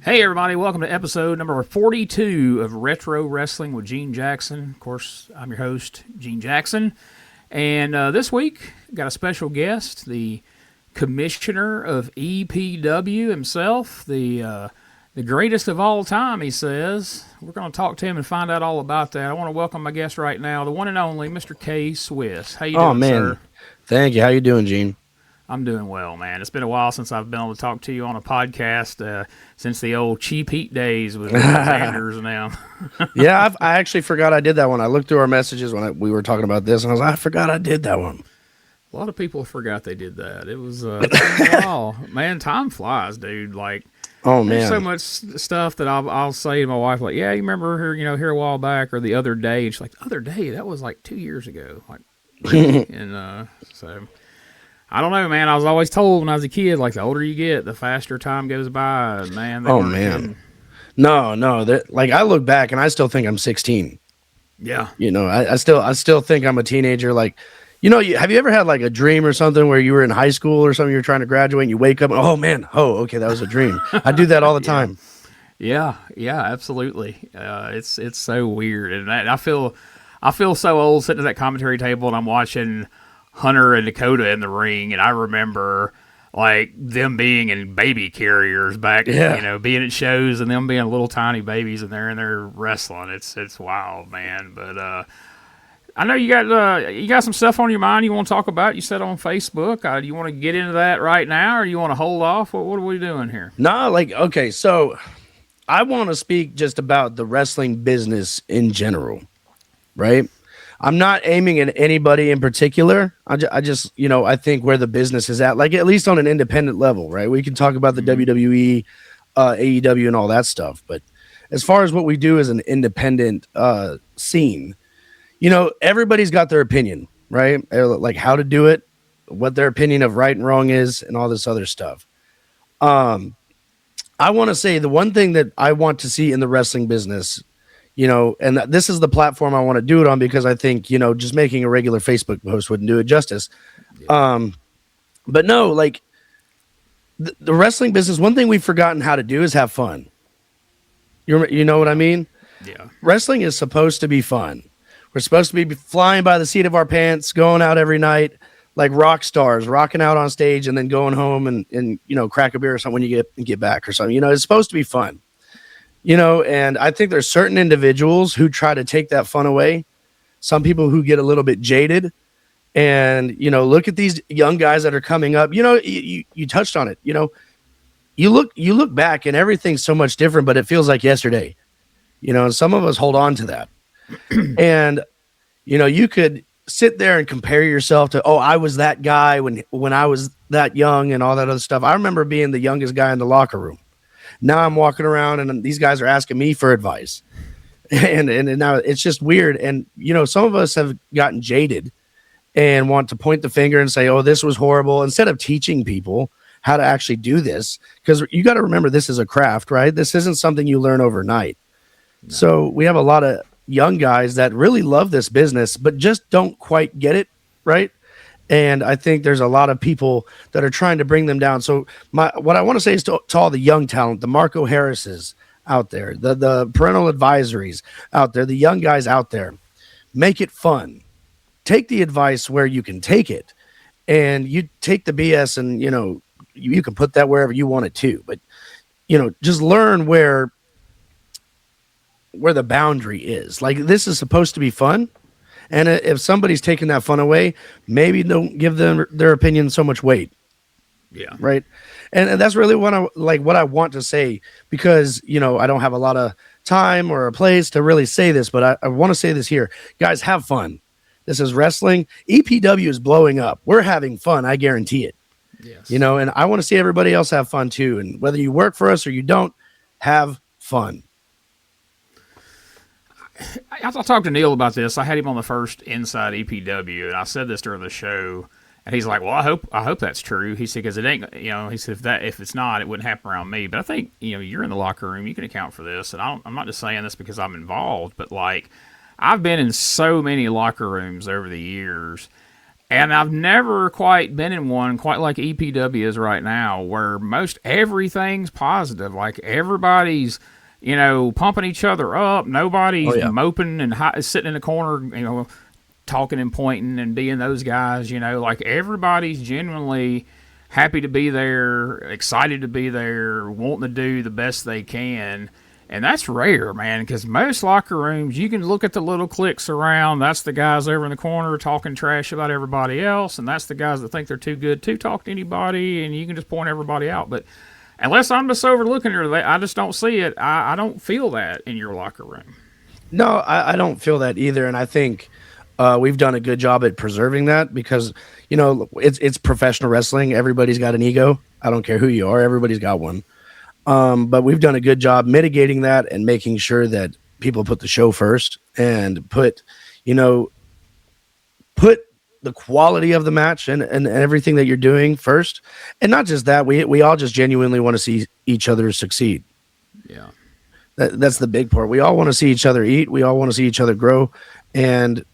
Hey everybody, welcome to episode number 42 of Retro Wrestling with Gene Jackson. Of course, I'm your host, Gene Jackson. And this week, got a special guest, the commissioner of EPW himself, the greatest of all time, he says. We're going to talk to him and find out all about that. I want to welcome my guest right now, the one and only Mr. K-Swiss. How you doing, man. sir? Thank you. How you doing, Gene? I'm doing well, man. It's been a while since I've been able to talk to you on a podcast, since the old Cheap Heat days with Sanders and them. Yeah, I actually forgot I did that one. I looked through our messages when we were talking about this, and I was like, I forgot I did that one. A lot of people forgot they did that. It was wow, man. Time flies, dude. Like, oh man, there's so much stuff that I'll say to my wife, like, yeah, you remember her, here a while back or the other day, and she's like, the other day, that was like 2 years ago, like, really? And so. I don't know, man. I was always told when I was a kid, like, the older you get, the faster time goes by. Man. Oh, man. No. Like, I look back, and I still think I'm 16. Yeah. I still think I'm a teenager. Like, have you ever had, like, a dream or something where you were in high school or something, you were trying to graduate, and you wake up, and, oh, man, okay, that was a dream. I do that all the time. Yeah, absolutely. It's so weird. And I feel so old sitting at that commentary table, and I'm watching Hunter and Dakota in the ring, and I remember like them being in baby carriers back, being at shows and them being little tiny babies, and they're wrestling. It's wild, man. But I know you got some stuff on your mind you want to talk about. You said on Facebook. Do you want to get into that right now, or you want to hold off? What are we doing here? No, okay, so I want to speak just about the wrestling business in general, right? I'm not aiming at anybody in particular. I just, I think where the business is at, like at least on an independent level, right? We can talk about the WWE, AEW, and all that stuff. But as far as what we do as an independent scene, everybody's got their opinion, right? Like how to do it, what their opinion of right and wrong is, and all this other stuff. I want to say the one thing that I want to see in the wrestling business, and this is the platform I want to do it on, because I think, just making a regular Facebook post wouldn't do it justice. Yeah. But no, like the wrestling business, one thing we've forgotten how to do is have fun. You know what I mean? Yeah. Wrestling is supposed to be fun. We're supposed to be flying by the seat of our pants, going out every night like rock stars, rocking out on stage, and then going home and crack a beer or something when you get back or something. It's supposed to be fun. And I think there's certain individuals who try to take that fun away. Some people who get a little bit jaded, and, look at these young guys that are coming up. You touched on it. You look back and everything's so much different, but it feels like yesterday, and some of us hold on to that. And, you could sit there and compare yourself to, I was that guy when I was that young and all that other stuff. I remember being the youngest guy in the locker room. Now I'm walking around and these guys are asking me for advice, and now it's just weird. And, some of us have gotten jaded and want to point the finger and say, this was horrible, instead of teaching people how to actually do this. Because you got to remember, this is a craft, right? This isn't something you learn overnight. No. So we have a lot of young guys that really love this business, but just don't quite get it, right? And I think there's a lot of people that are trying to bring them down. So what I want to say is to all the young talent, the Marco Harrises out there, the parental advisories out there, the young guys out there, make it fun. Take the advice where you can take it, and you take the BS and, you can put that wherever you want it to. But, just learn where the boundary is. Like, this is supposed to be fun. And if somebody's taking that fun away, maybe don't give them their opinion so much weight. Yeah. Right. And that's really what I want to say, because, I don't have a lot of time or a place to really say this, but I want to say this here. Guys, have fun. This is wrestling. EPW is blowing up. We're having fun. I guarantee it. Yes. And I want to see everybody else have fun too. And whether you work for us or you don't, have fun. I talked to Neil about this. I had him on the first Inside EPW, and I said this during the show, and he's like, "Well, I hope that's true." He said, "Because it ain't, he said if it's not, it wouldn't happen around me." But I think you're in the locker room, you can account for this, and I'm not just saying this because I'm involved, but like I've been in so many locker rooms over the years, And I've never quite been in one quite like EPW is right now, where most everything's positive. Like everybody's, pumping each other up. Oh Nobody's yeah. moping and sitting in the corner, talking and pointing and being those guys. Like everybody's genuinely happy to be there, excited to be there, wanting to do the best they can. And that's rare, man, because most locker rooms, you can look at the little cliques around. That's the guys over in the corner talking trash about everybody else, and that's the guys that think they're too good to talk to anybody, and you can just point everybody out. But unless I'm just overlooking it, I just don't see it. I don't feel that in your locker room. No, I don't feel that either. And I think we've done a good job at preserving that because, it's professional wrestling. Everybody's got an ego. I don't care who you are. Everybody's got one. But we've done a good job mitigating that and making sure that people put the show first and put the quality of the match and everything that you're doing first. And not just that, we all just genuinely want to see each other succeed. Yeah. That's the big part. We all want to see each other eat. We all want to see each other grow and,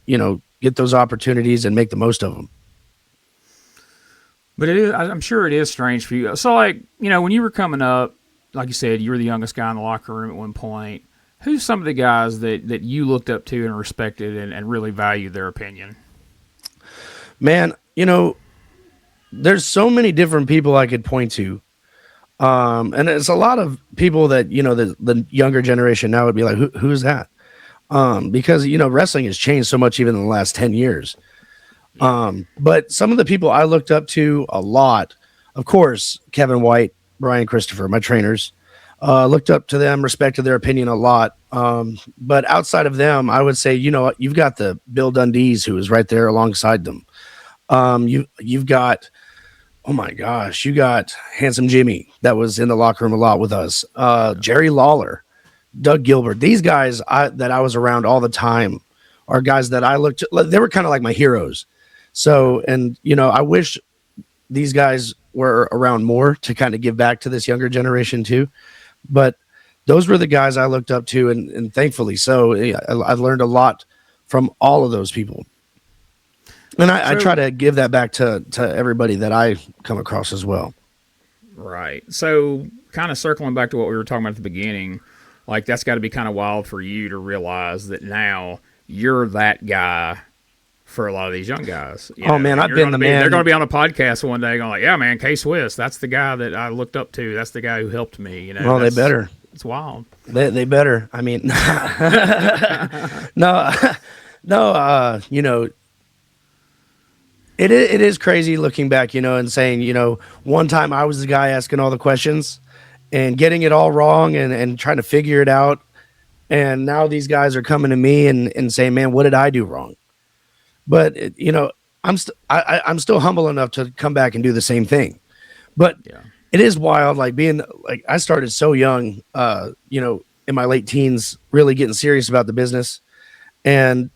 get those opportunities and make the most of them. But I'm sure it is strange for you. So, like, when you were coming up, like you said, you were the youngest guy in the locker room at one point. Who's some of the guys that you looked up to and respected and really valued their opinion? Man, there's so many different people I could point to. And it's a lot of people that, the younger generation now would be like, who's that? Because, wrestling has changed so much even in the last 10 years. But some of the people I looked up to a lot, of course, Kevin White, Brian Christopher, my trainers, looked up to them, respected their opinion a lot. But outside of them, I would say, you've got the Bill Dundees who is right there alongside them. You've got, oh my gosh, you got Handsome Jimmy that was in the locker room a lot with us. Jerry Lawler, Doug Gilbert. These guys that I was around all the time are guys that I looked to. They were kind of like my heroes. So, and, I wish these guys were around more to kind of give back to this younger generation too. But those were the guys I looked up to, and thankfully so. I've learned a lot from all of those people. And I try to give that back to everybody that I come across as well. Right. So kind of circling back to what we were talking about at the beginning, like that's got to be kind of wild for you to realize that now you're that guy for a lot of these young guys. Man, I've been the man. They're going to be on a podcast one day going like, yeah, man, K-Swiss, that's the guy that I looked up to. That's the guy who helped me. Well, they better. It's wild. They better. I mean, no, it is crazy looking back, and saying, one time I was the guy asking all the questions and getting it all wrong and trying to figure it out. And now these guys are coming to me and saying, man, what did I do wrong? But, I'm still humble enough to come back and do the same thing. But yeah. It is wild, like being like I started so young, in my late teens, really getting serious about the business. And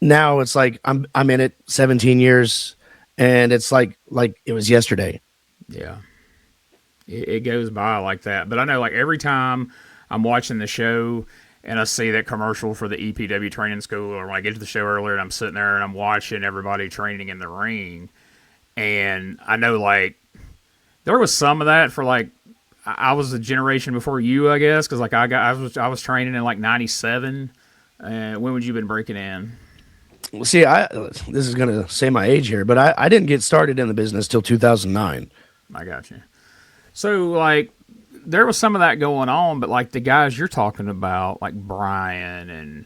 now it's like I'm in it 17 years and it's like it was yesterday. Yeah. It goes by like that. But I know like every time I'm watching the show and I see that commercial for the EPW training school, or when I get to the show earlier and I'm sitting there and I'm watching everybody training in the ring, and I know like there was some of that for like I was a generation before you, I guess, because like I was training in like '97. When would you been breaking in? Well, see, this is gonna say my age here, but I didn't get started in the business till 2009. I got you. So like there was some of that going on, but like the guys you're talking about, like Brian and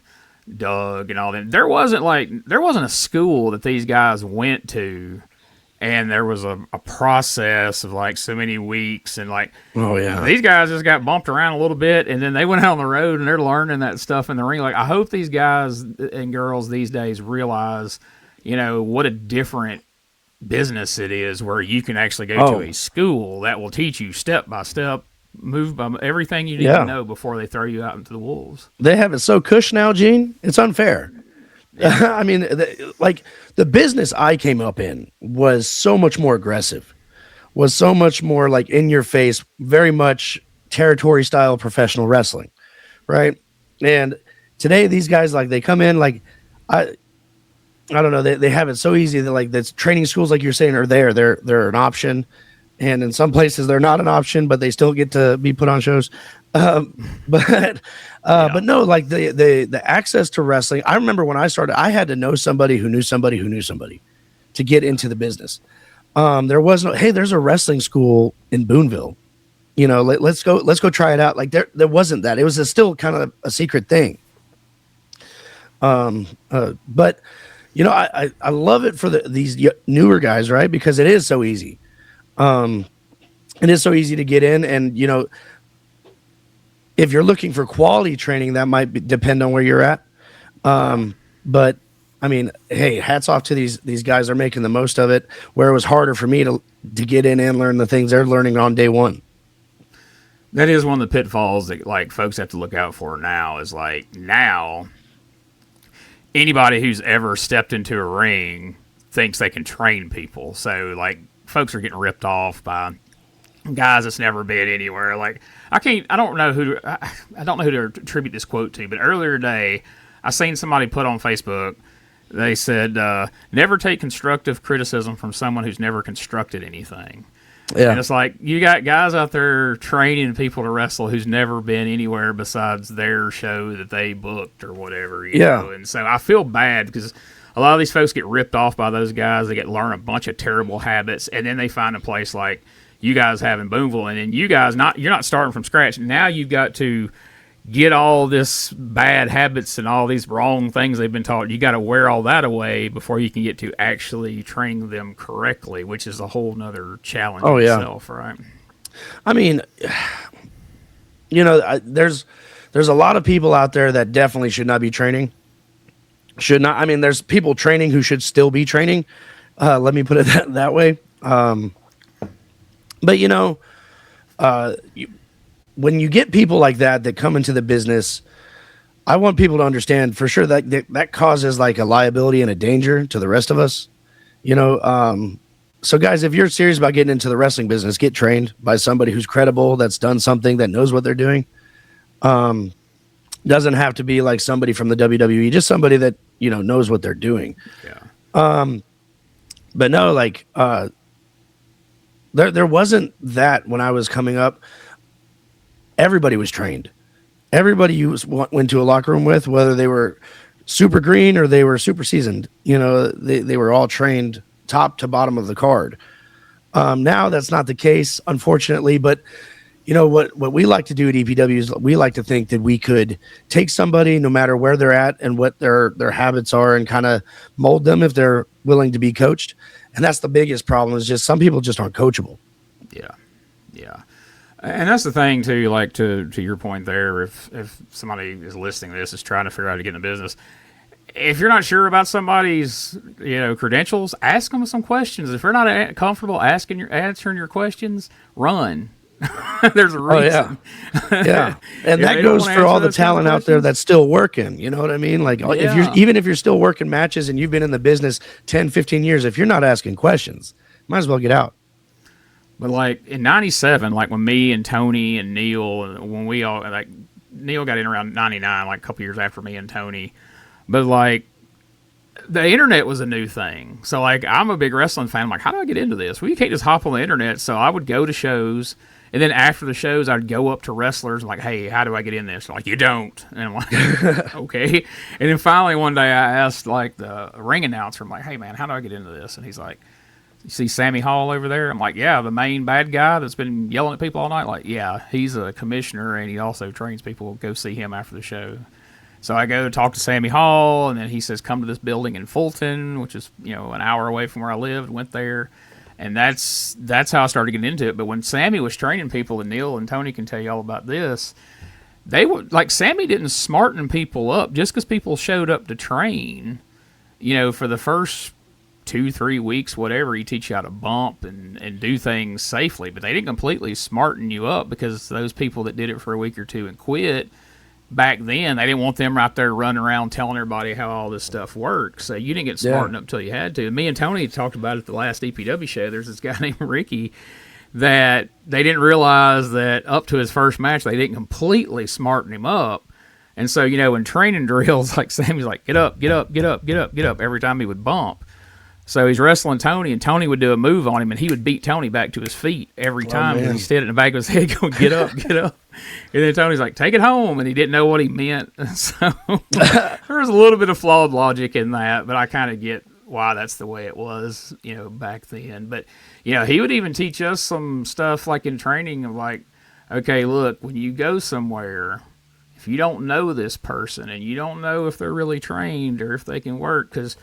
Doug and all them, there wasn't a school that these guys went to, and there was a process of like so many weeks, and like, oh yeah, these guys just got bumped around a little bit, and then they went out on the road and they're learning that stuff in the ring. Like I hope these guys and girls these days realize, what a different business it is, where you can actually go to a school that will teach you step by step, move by everything you need to know before they throw you out into the wolves. They have it so cush now, Gene. It's unfair. Yeah. I mean, the business I came up in was so much more aggressive, was so much more like in your face, very much territory style professional wrestling, right? And today these guys, like they come in like I don't know, they have it so easy that like that's training schools, like you're saying, are they're an option, and in some places they're not an option, but they still get to be put on shows. But Yeah. but no, like the access to wrestling. I remember when I started, I had to know somebody who knew somebody who knew somebody to get into the business. There was no, hey, there's a wrestling school in Boonville. Let's go try it out. Like there wasn't that. It was still kind of a secret thing. But I love it for these newer guys, right? Because it is so easy. It is so easy to get in, and if you're looking for quality training, that might depend on where you're at. But I mean, hey, hats off to these guys. They're making the most of it. Where it was harder for me to get in and learn the things they're learning on day one. That is one of the pitfalls that like folks have to look out for now. Is like now anybody who's ever stepped into a ring thinks they can train people. So like folks are getting ripped off by guys that's never been anywhere. Like I don't know who to attribute this quote to, but earlier today I seen somebody put on Facebook. They said, "Never take constructive criticism from someone who's never constructed anything." Yeah, and it's like you got guys out there training people to wrestle who's never been anywhere besides their show that they booked or whatever. You know? And so I feel bad because a lot of these folks get ripped off by those guys. They get learn a bunch of terrible habits, and then they find a place like you guys have in Boonville, and then you guys you're not starting from scratch. Now you've got to get all this bad habits and all these wrong things they've been taught. You got to wear all that away before you can get to actually training them correctly, which is a whole nother challenge in itself, right? I mean, there's a lot of people out there that definitely should not be training. Should not. I mean, there's people training who should still be training. Let me put it that way. But when you get people like that come into the business, I want people to understand for sure that causes like a liability and a danger to the rest of us. So guys, if you're serious about getting into the wrestling business, get trained by somebody who's credible, that's done something, that knows what they're doing. Doesn't have to be like somebody from the WWE, just somebody that, knows what they're doing. Yeah. But no, like, there wasn't that when I was coming up. Everybody was trained. Everybody you went to a locker room with, whether they were super green or they were super seasoned, they were all trained top to bottom of the card. Now that's not the case, unfortunately, but what we like to do at EPW is we like to think that we could take somebody no matter where they're at and what their habits are and kind of mold them if they're willing to be coached. And that's the biggest problem, is just some people just aren't coachable. Yeah. Yeah. And that's the thing too, like to your point there, if somebody is listening to this is trying to figure out how to get in the business, if you're not sure about somebody's credentials, ask them some questions. If you're not comfortable answering your questions, run. There's a reason. Yeah. And that goes for all the talent out there that's still working. You know what I mean? Like if you're still working matches and you've been in the business 10, 15 years, if you're not asking questions, might as well get out. But like in '97, like when me and Tony and Neil, when we all like Neil got in around '99, like a couple years after me and Tony. But like the internet was a new thing, so like I'm a big wrestling fan. I'm like, how do I get into this? Well, you can't just hop on the internet. So I would go to shows, and then after the shows, I'd go up to wrestlers and like, hey, how do I get in this? They're like, you don't. And I'm like, okay. And then finally one day I asked like the ring announcer, I'm like, hey man, how do I get into this? And he's like, you see Sammy Hall over there? I'm like, yeah, the main bad guy that's been yelling at people all night. Like, yeah, he's a commissioner, and he also trains people. Go see him after the show. So I go talk to Sammy Hall, and then he says, come to this building in Fulton, which is an hour away from where I lived. Went there, and that's how I started getting into it. But when Sammy was training people, and Neil and Tony can tell you all about this, they would like Sammy didn't smarten people up just because people showed up to train. For the first 2-3 weeks, whatever, he teach you how to bump and do things safely, but they didn't completely smarten you up, because those people that did it for a week or two and quit back then, they didn't want them right there running around telling everybody how all this stuff works. So you didn't get smartened up until you had to. And me and Tony talked about it at the last EPW show. There's this guy named Ricky that they didn't realize that up to his first match, they didn't completely smarten him up. And so, in training drills, like Sammy's like, get up, get up, get up, get up, get up, every time he would bump. So he's wrestling Tony, and Tony would do a move on him, and he would beat Tony back to his feet every time. And he stood in the back of his head going, get up, get up. And then Tony's like, take it home. And he didn't know what he meant. So there was a little bit of flawed logic in that, but I kind of get why that's the way it was, back then. But, he would even teach us some stuff like in training of like, okay, look, when you go somewhere, if you don't know this person and you don't know if they're really trained or if they can work, because,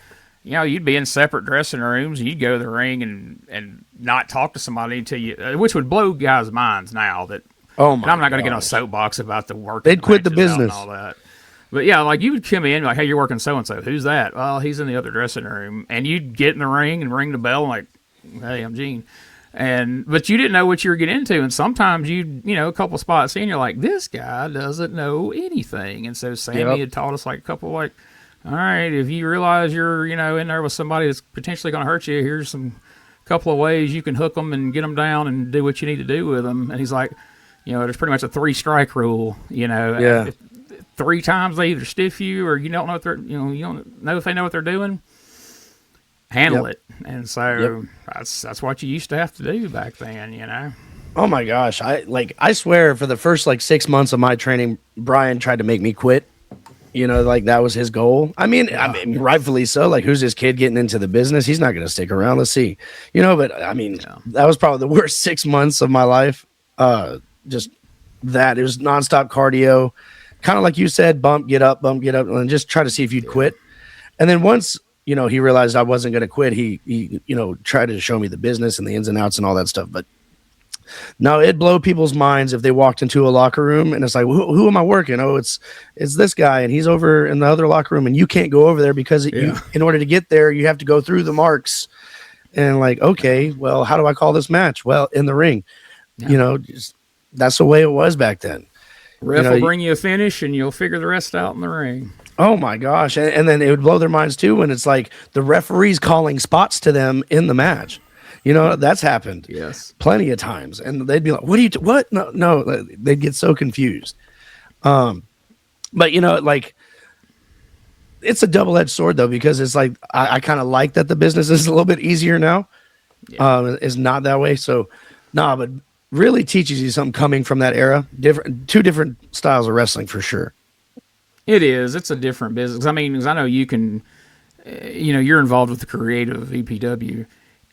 you'd be in separate dressing rooms and you'd go to the ring and not talk to somebody until you, which would blow guys' minds now that, oh my, I'm not going to get on a soapbox about the work. They'd quit the business and all that. But yeah, like you would come in like, hey, you're working so-and-so. Who's that? Well, he's in the other dressing room. And you'd get in the ring and ring the bell and like, hey, I'm Gene. But you didn't know what you were getting into. And sometimes a couple spots in, you're like, this guy doesn't know anything. And so Sammy had taught us like a couple like, all right, if you realize you're, in there with somebody that's potentially going to hurt you, here's some couple of ways you can hook them and get them down and do what you need to do with them. And he's like, there's pretty much a 3-strike rule, Yeah. If 3 times they either stiff you or you don't know what they're, you don't know if they know what they're doing, handle it. And so that's what you used to have to do back then, Oh my gosh. I swear for the first 6 months of my training, Brian tried to make me quit. That was his goal. I mean, rightfully so. Like, who's this kid getting into the business? He's not going to stick around. Let's see. But I mean, that was probably the worst 6 months of my life. Just that. It was nonstop cardio. Kind of like you said, bump, get up, and just try to see if you'd quit. And then once, he realized I wasn't going to quit, he tried to show me the business and the ins and outs and all that stuff. But no, it'd blow people's minds if they walked into a locker room and it's like, who am I working? Oh, it's this guy and he's over in the other locker room and you can't go over there because in order to get there, you have to go through the marks. And like, okay, well, how do I call this match? Well, in the ring, that's the way it was back then. Ref will bring you a finish and you'll figure the rest out in the ring. Oh my gosh. And then it would blow their minds too when it's like the referee's calling spots to them in the match. That's happened. Yes. Plenty of times. And they'd be like, what? No. They'd get so confused. But it's a double-edged sword though, because it's like, I kind of like that the business is a little bit easier now. Yeah. It's not that way. So but really teaches you something coming from that era. Two different styles of wrestling for sure. It is. It's a different business. I mean, because I know you can, you're involved with the creative EPW.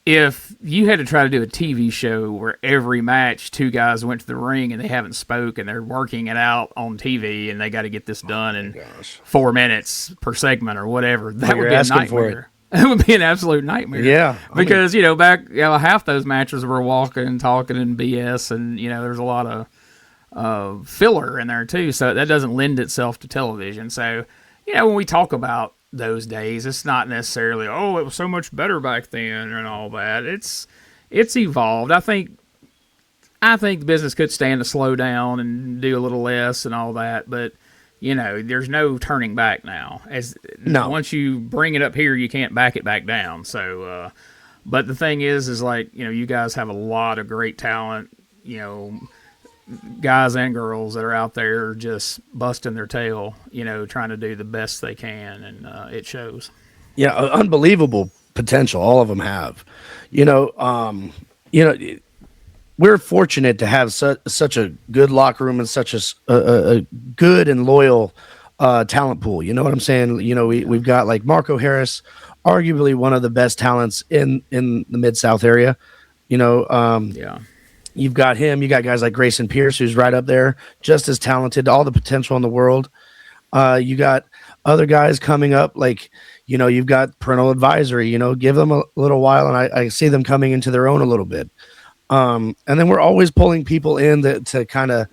If you had to try to do a TV show where every match 2 guys went to the ring and they haven't spoke and they're working it out on TV and they got to get this done in 4 minutes per segment or whatever, that would be a nightmare. It would be an absolute nightmare. Yeah. Because, back, half those matches were walking and talking and BS and, there's a lot of filler in there too. So that doesn't lend itself to television. So, when we talk about those days, it's not necessarily, it was so much better back then and all that. It's evolved. I think the business could stand to slow down and do a little less and all that, but there's no turning back now. Once you bring it up here, you can't back it back down. So, but the thing is like, you guys have a lot of great talent, guys and girls that are out there just busting their tail, trying to do the best they can, and it shows. Yeah, unbelievable potential all of them have. We're fortunate to have such a good locker room and such a good and loyal talent pool. You know what I'm saying? We've got like Marco Harris, arguably one of the best talents in the Mid-South area. You've got him. You got guys like Grayson Pierce, who's right up there, just as talented, all the potential in the world. You got other guys coming up, like, you've got Parental Advisory, give them a little while, and I see them coming into their own a little bit. And then we're always pulling people in to kind of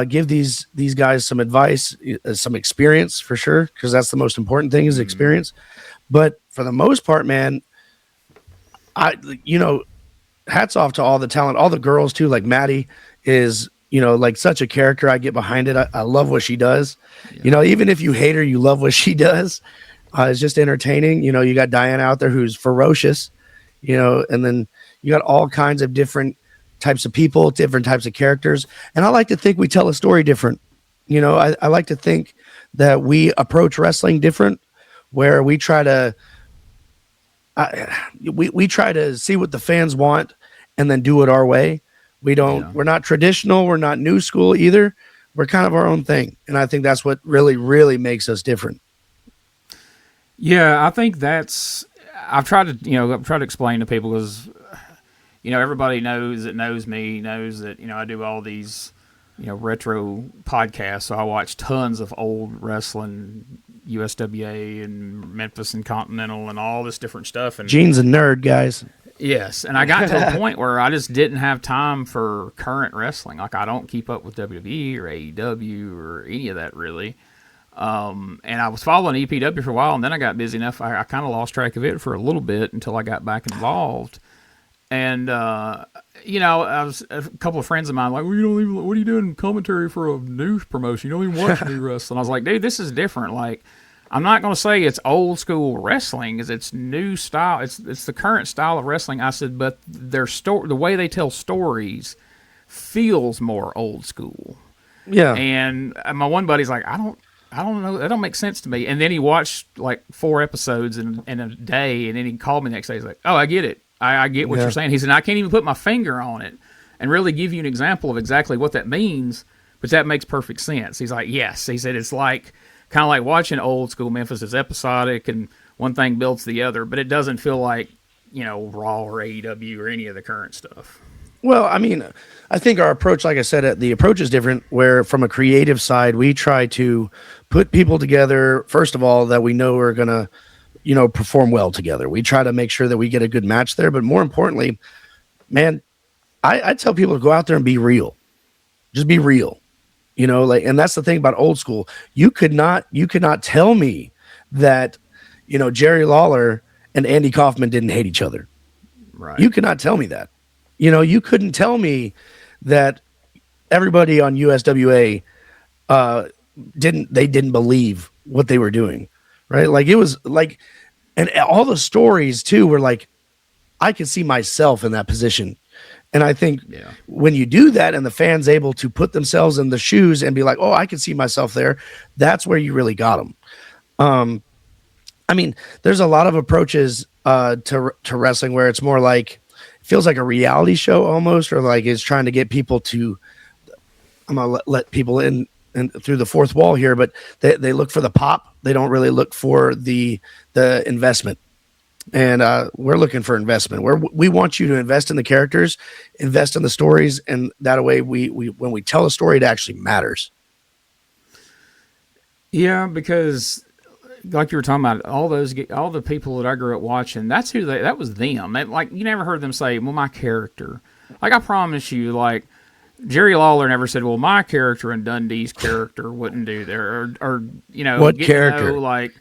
give these guys some advice, some experience for sure, because that's the most important thing is experience. But for the most part, man, hats off to all the talent, all the girls too. Like Maddie is, like such a character. I get behind it. I love what she does. Yeah. Even if you hate her, you love what she does. It's just entertaining. You got Diana out there who's ferocious, and then you got all kinds of different types of people, different types of characters. And I like to think we tell a story different. I like to think that we approach wrestling different, where we try to we try to see what the fans want and then do it our way. We're not traditional, we're not new school either. We're kind of our own thing, and I think that's what really makes us different. Yeah, I think I've tried to explain to people, because everybody knows me, knows that I do all these retro podcasts. So I watch tons of old wrestling, USWA and Memphis and Continental and all this different stuff. And Gene's a nerd, guys. yes, and I got to a point where I just didn't have time for current wrestling. Like, I don't keep up with WWE or AEW or any of that really. And I was following EPW for a while, and then I got busy enough. I kind of lost track of it for a little bit until I got back involved. And I was a couple of friends of mine like, well, what are you doing commentary for a news promotion? You don't even watch new wrestling. I was like, dude, this is different. Like, I'm not going to say it's old school wrestling, because it's new style. It's the current style of wrestling. I said, but the way they tell stories feels more old school. Yeah. And my one buddy's like, I don't know. That don't make sense to me. And then he watched like 4 episodes in a day, and then he called me the next day. He's like, oh, I get it. I get what you're saying. He said, I can't even put my finger on it and really give you an example of exactly what that means, but that makes perfect sense. He's like, yes. He said, it's like kind of like watching old school Memphis. Is episodic, and one thing builds the other, but it doesn't feel like, Raw or AEW or any of the current stuff. Well, I mean, I think our approach, like I said, the approach is different, where from a creative side, we try to put people together, first of all, that we know are going to, perform well together. We try to make sure that we get a good match there. But more importantly, man, I tell people to go out there and be real. Just be real. And that's the thing about old school. You could not tell me that, Jerry Lawler and Andy Kaufman didn't hate each other. Right. You could not tell me that. You couldn't tell me that everybody on USWA didn't believe what they were doing, right? Like, it was like, and all the stories too were like, I could see myself in that position. And I think when you do that and the fans able to put themselves in the shoes and be like, oh, I can see myself there, that's where you really got them. I mean, there's a lot of approaches to wrestling where it's more like, feels like a reality show almost, or like it's trying to get people to, I'm going to let people in and through the fourth wall here, but they look for the pop. They don't really look for the investment. And we're looking for investment. We want you to invest in the characters, invest in the stories, and that way we when we tell a story, it actually matters. Yeah, because like you were talking about, all the people that I grew up watching, that was them. Like, you never heard them say, well, my character. Like, I promise you, like, Jerry Lawler never said, well, my character and Dundee's character wouldn't do there. Or what character? Like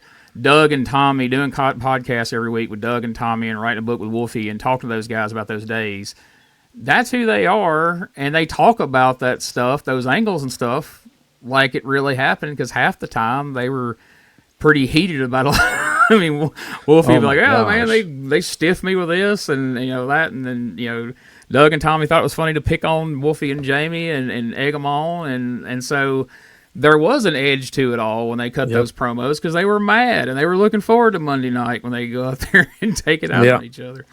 Doug and Tommy doing podcasts every week with Doug and Tommy, and writing a book with Wolfie and talking to those guys about those days. That's who they are, and they talk about that stuff, those angles and stuff, like it really happened, because half the time they were pretty heated about it. I mean, Wolfie would be like, oh, man, they stiffed me with this and that, and then Doug and Tommy thought it was funny to pick on Wolfie and Jamie and egg them on, and so there was an edge to it all when they cut those promos, because they were mad and they were looking forward to Monday night when they go out there and take it out on each other.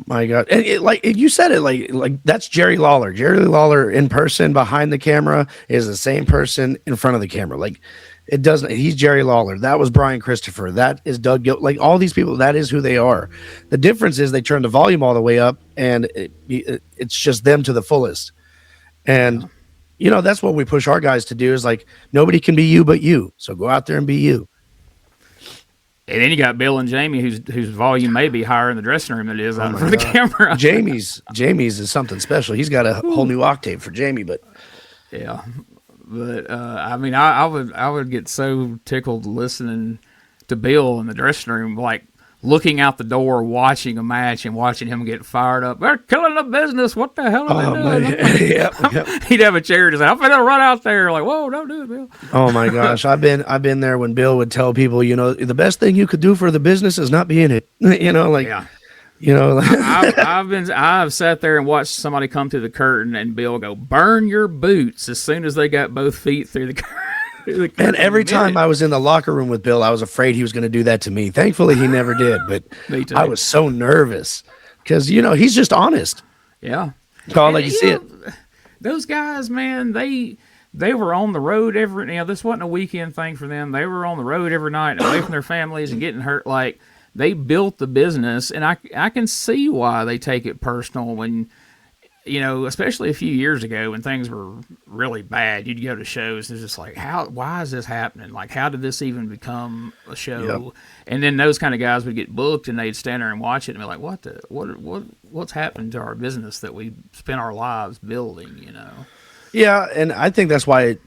My God. And you said it like that's Jerry Lawler. Jerry Lawler in person behind the camera is the same person in front of the camera. Like, it doesn't, he's Jerry Lawler. That was Brian Christopher. That is Doug Gill. Like, all these people, that is who they are. The difference is they turn the volume all the way up, and it's just them to the fullest. And, that's what we push our guys to do, is like, nobody can be you but you. So go out there and be you. And then you got Bill and Jamie, whose volume may be higher in the dressing room than it is out in front of the camera. Jamie's is something special. He's got a whole new octave for Jamie, but yeah. But I mean, I would get so tickled listening to Bill in the dressing room, like looking out the door, watching a match and watching him get fired up. They're killing the business. What the hell are they doing? Yep. He'd have a chair to say, I'm gonna run out there. Like, whoa, don't do it, Bill. Oh my gosh, I've been there when Bill would tell people, the best thing you could do for the business is not be in it. I've sat there and watched somebody come through the curtain and Bill go, burn your boots, as soon as they got both feet through the curtain. And every time I was in the locker room with Bill, I was afraid he was going to do that to me. Thankfully, he never did, but I was so nervous because, he's just honest. Yeah. Call like you see it. Those guys, man, they were on the road this wasn't a weekend thing for them. They were on the road every night away from their families and getting hurt. Like, they built the business, and I can see why they take it personal when, especially a few years ago when things were really bad. You'd go to shows, and it's just like, why is this happening? Like, how did this even become a show? Yep. And then those kind of guys would get booked, and they'd stand there and watch it and be like, what's happened to our business that we spent our lives building, Yeah, and I think that's why,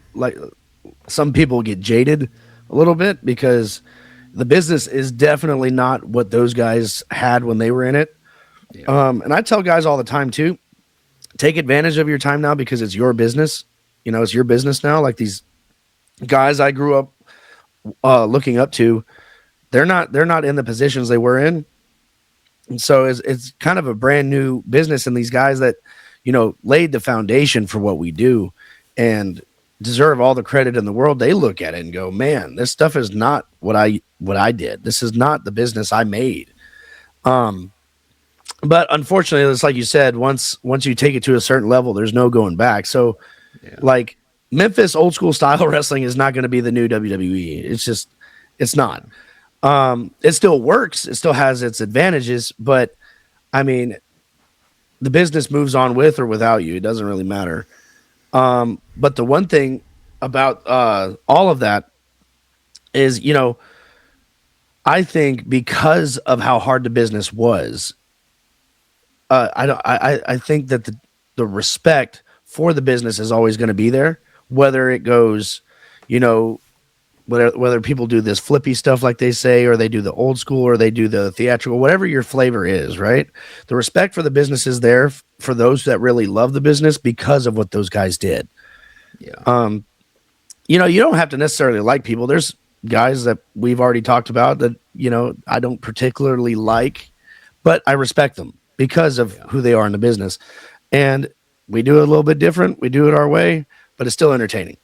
some people get jaded a little bit because the business is definitely not what those guys had when they were in it. Yeah. And I tell guys all the time too, take advantage of your time now because it's your business. It's your business now. Like these guys I grew up looking up to, they're not in the positions they were in. And so it's kind of a brand new business, and these guys that, laid the foundation for what we do and deserve all the credit in the world. They look at it and go, man, this stuff is not what I did. This is not the business I made. But unfortunately, it's like you said, once you take it to a certain level, there's no going back. So like Memphis old school style wrestling is not going to be the new WWE. It's not. It still works. It still has its advantages, but I mean, the business moves on with or without you. It doesn't really matter. But the one thing about all of that is, I think because of how hard the business was, I think that the respect for the business is always going to be there, whether it goes, whether people do this flippy stuff like they say, or they do the old school, or they do the theatrical, whatever your flavor is, right? The respect for the business is there for those that really love the business because of what those guys did. Yeah. You don't have to necessarily like people. There's guys that we've already talked about that, I don't particularly like, but I respect them because of who they are in the business. And we do it a little bit different. We do it our way, but it's still entertaining.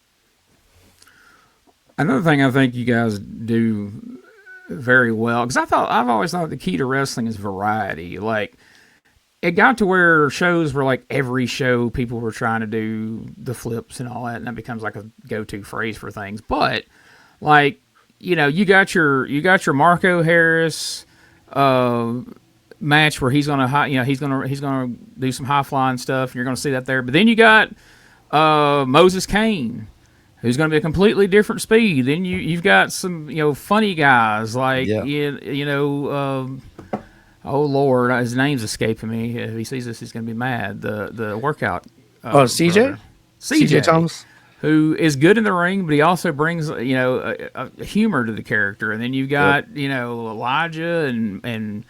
Another thing I think you guys do very well, because I've always thought the key to wrestling is variety. Like, it got to where shows were like every show people were trying to do the flips and all that, and that becomes like a go-to phrase for things. But like, you got your Marco Harris match where he's gonna do some high flying stuff, and you're gonna see that there. But then you got Moses Kane, who's going to be a completely different speed. Then you've got some, funny guys like, oh Lord, his name's escaping me. If he sees this, he's going to be mad. The workout. CJ? CJ Thomas? Who is good in the ring, but he also brings, a humor to the character. And then you've got, Elijah and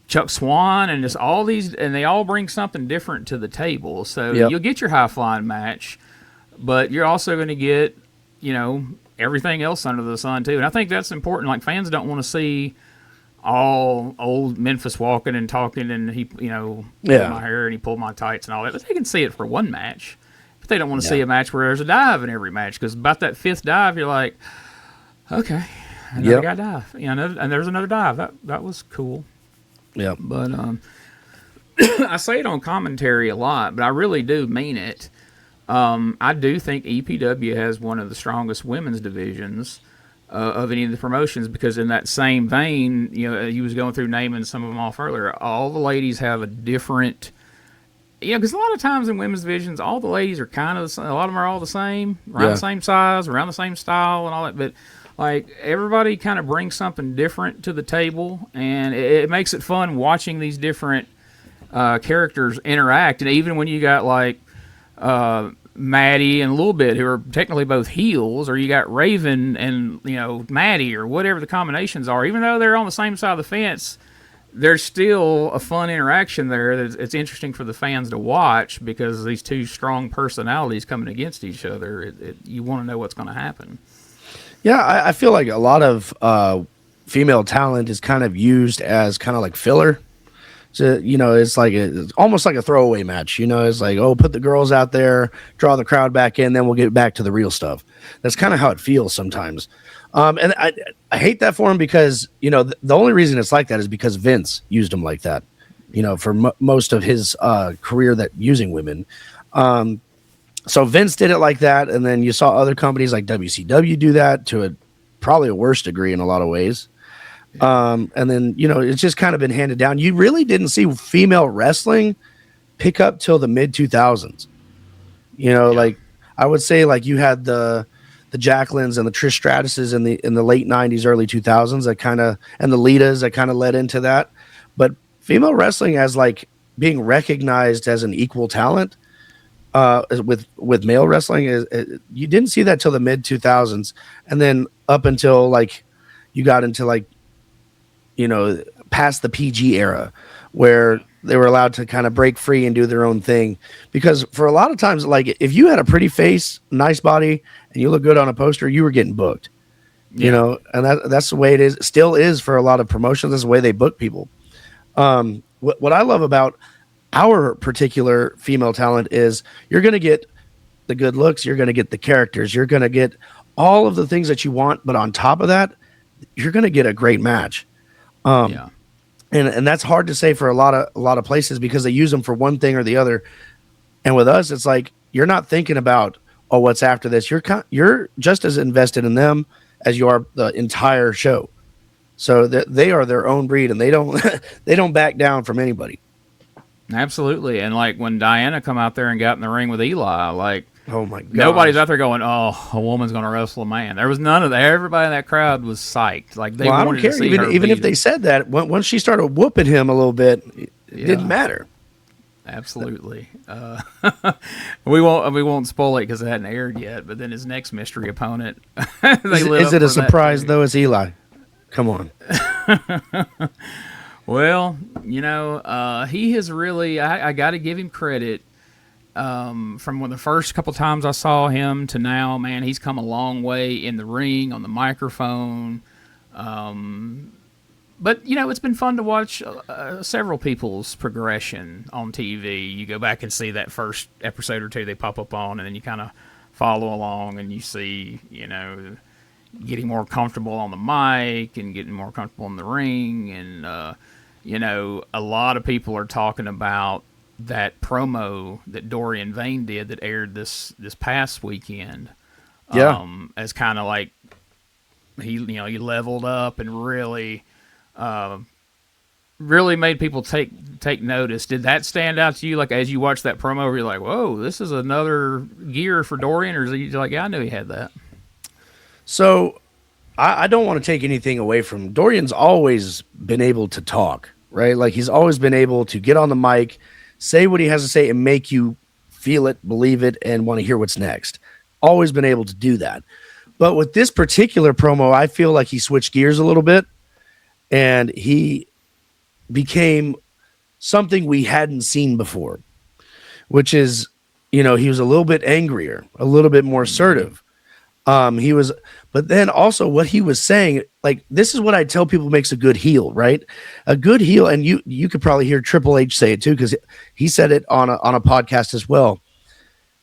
Chuck Swan, and just all these, and they all bring something different to the table. So you'll get your high flying match, but you're also going to get, everything else under the sun too. And I think that's important. Like, fans don't want to see all old Memphis walking and talking, and he, pulled my hair and he pulled my tights and all that. But they can see it for one match, but they don't want to see a match where there's a dive in every match, because about that fifth dive, you're like, okay, another guy dive, and there's another dive. That was cool. Yeah, but I say it on commentary a lot, but I really do mean it. I do think EPW has one of the strongest women's divisions of any of the promotions, because in that same vein, you was going through naming some of them off earlier. All the ladies have a different, because a lot of times in women's divisions, all the ladies are kind of a lot of them are all the same, around the same size, around the same style, and all that, but. Like, everybody kind of brings something different to the table, and it makes it fun watching these different characters interact. And even when you got, like, Maddie and a little bit, who are technically both heels, or you got Raven and, Maddie, or whatever the combinations are, even though they're on the same side of the fence, there's still a fun interaction there. It's interesting for the fans to watch, because these two strong personalities coming against each other, you want to know what's going to happen. Yeah, I feel like a lot of female talent is kind of used as kind of like filler. So, it's like it's almost like a throwaway match. It's like, oh, put the girls out there, draw the crowd back in, then we'll get back to the real stuff. That's kind of how it feels sometimes. And I hate that for him because, the only reason it's like that is because Vince used him like that, for most of his career that using women. So Vince did it like that. And then you saw other companies like WCW do that to probably a worse degree in a lot of ways. And then, it's just kind of been handed down. You really didn't see female wrestling pick up till the mid 2000s. Like I would say, like you had the Jacquelines and the Trish Stratuses in the late 90s, early 2000s that kind of, and the Litas that kind of led into that. But female wrestling as like being recognized as an equal talent with male wrestling you didn't see that till the mid 2000s. And then up until like you got into like, past the PG era where they were allowed to kind of break free and do their own thing. Because for a lot of times, like if you had a pretty face, nice body, and you look good on a poster, you were getting booked, and that's the way it is. Still is for a lot of promotions. That's the way they book people. What I love about our particular female talent is you're going to get the good looks. You're going to get the characters. You're going to get all of the things that you want. But on top of that, you're going to get a great match. And that's hard to say for a lot of places because they use them for one thing or the other. And with us, it's like you're not thinking about, oh, what's after this. You're just as invested in them as you are the entire show. So they are their own breed, and they don't back down from anybody. Absolutely. And like when Diana come out there and got in the ring with Eli, like, oh my god, nobody's out there going, oh, a woman's going to wrestle a man. There was none of that. Everybody in that crowd was psyched. Like they wanted to see her even if they said that, once she started whooping him a little bit, it didn't matter. Absolutely. We won't spoil it because it hadn't aired yet. But then his next mystery opponent, is it a surprise though? It's Eli. Come on. Well, he has really. I got to give him credit. From when the first couple times I saw him to now, man, he's come a long way in the ring, on the microphone. But, it's been fun to watch several people's progression on TV. You go back and see that first episode or two they pop up on, and then you kind of follow along and you see, getting more comfortable on the mic and getting more comfortable in the ring. And, a lot of people are talking about that promo that Dorian Vane did that aired this past weekend. As kind of like he leveled up and really made people take notice. Did that stand out to you, like as you watched that promo, where you're like, whoa, this is another gear for Dorian? Or is he like, yeah, I knew he had that? So I don't want to take anything away from him. Dorian's always been able to talk, right? Like he's always been able to get on the mic, say what he has to say, and make you feel it, believe it, and want to hear what's next. Always been able to do that. But with this particular promo, I feel like he switched gears a little bit, and he became something we hadn't seen before, which is, he was a little bit angrier, a little bit more assertive. But then also what he was saying, like, this is what I tell people makes a good heel, right? A good heel, and you could probably hear Triple H say it too, because he said it on a podcast as well.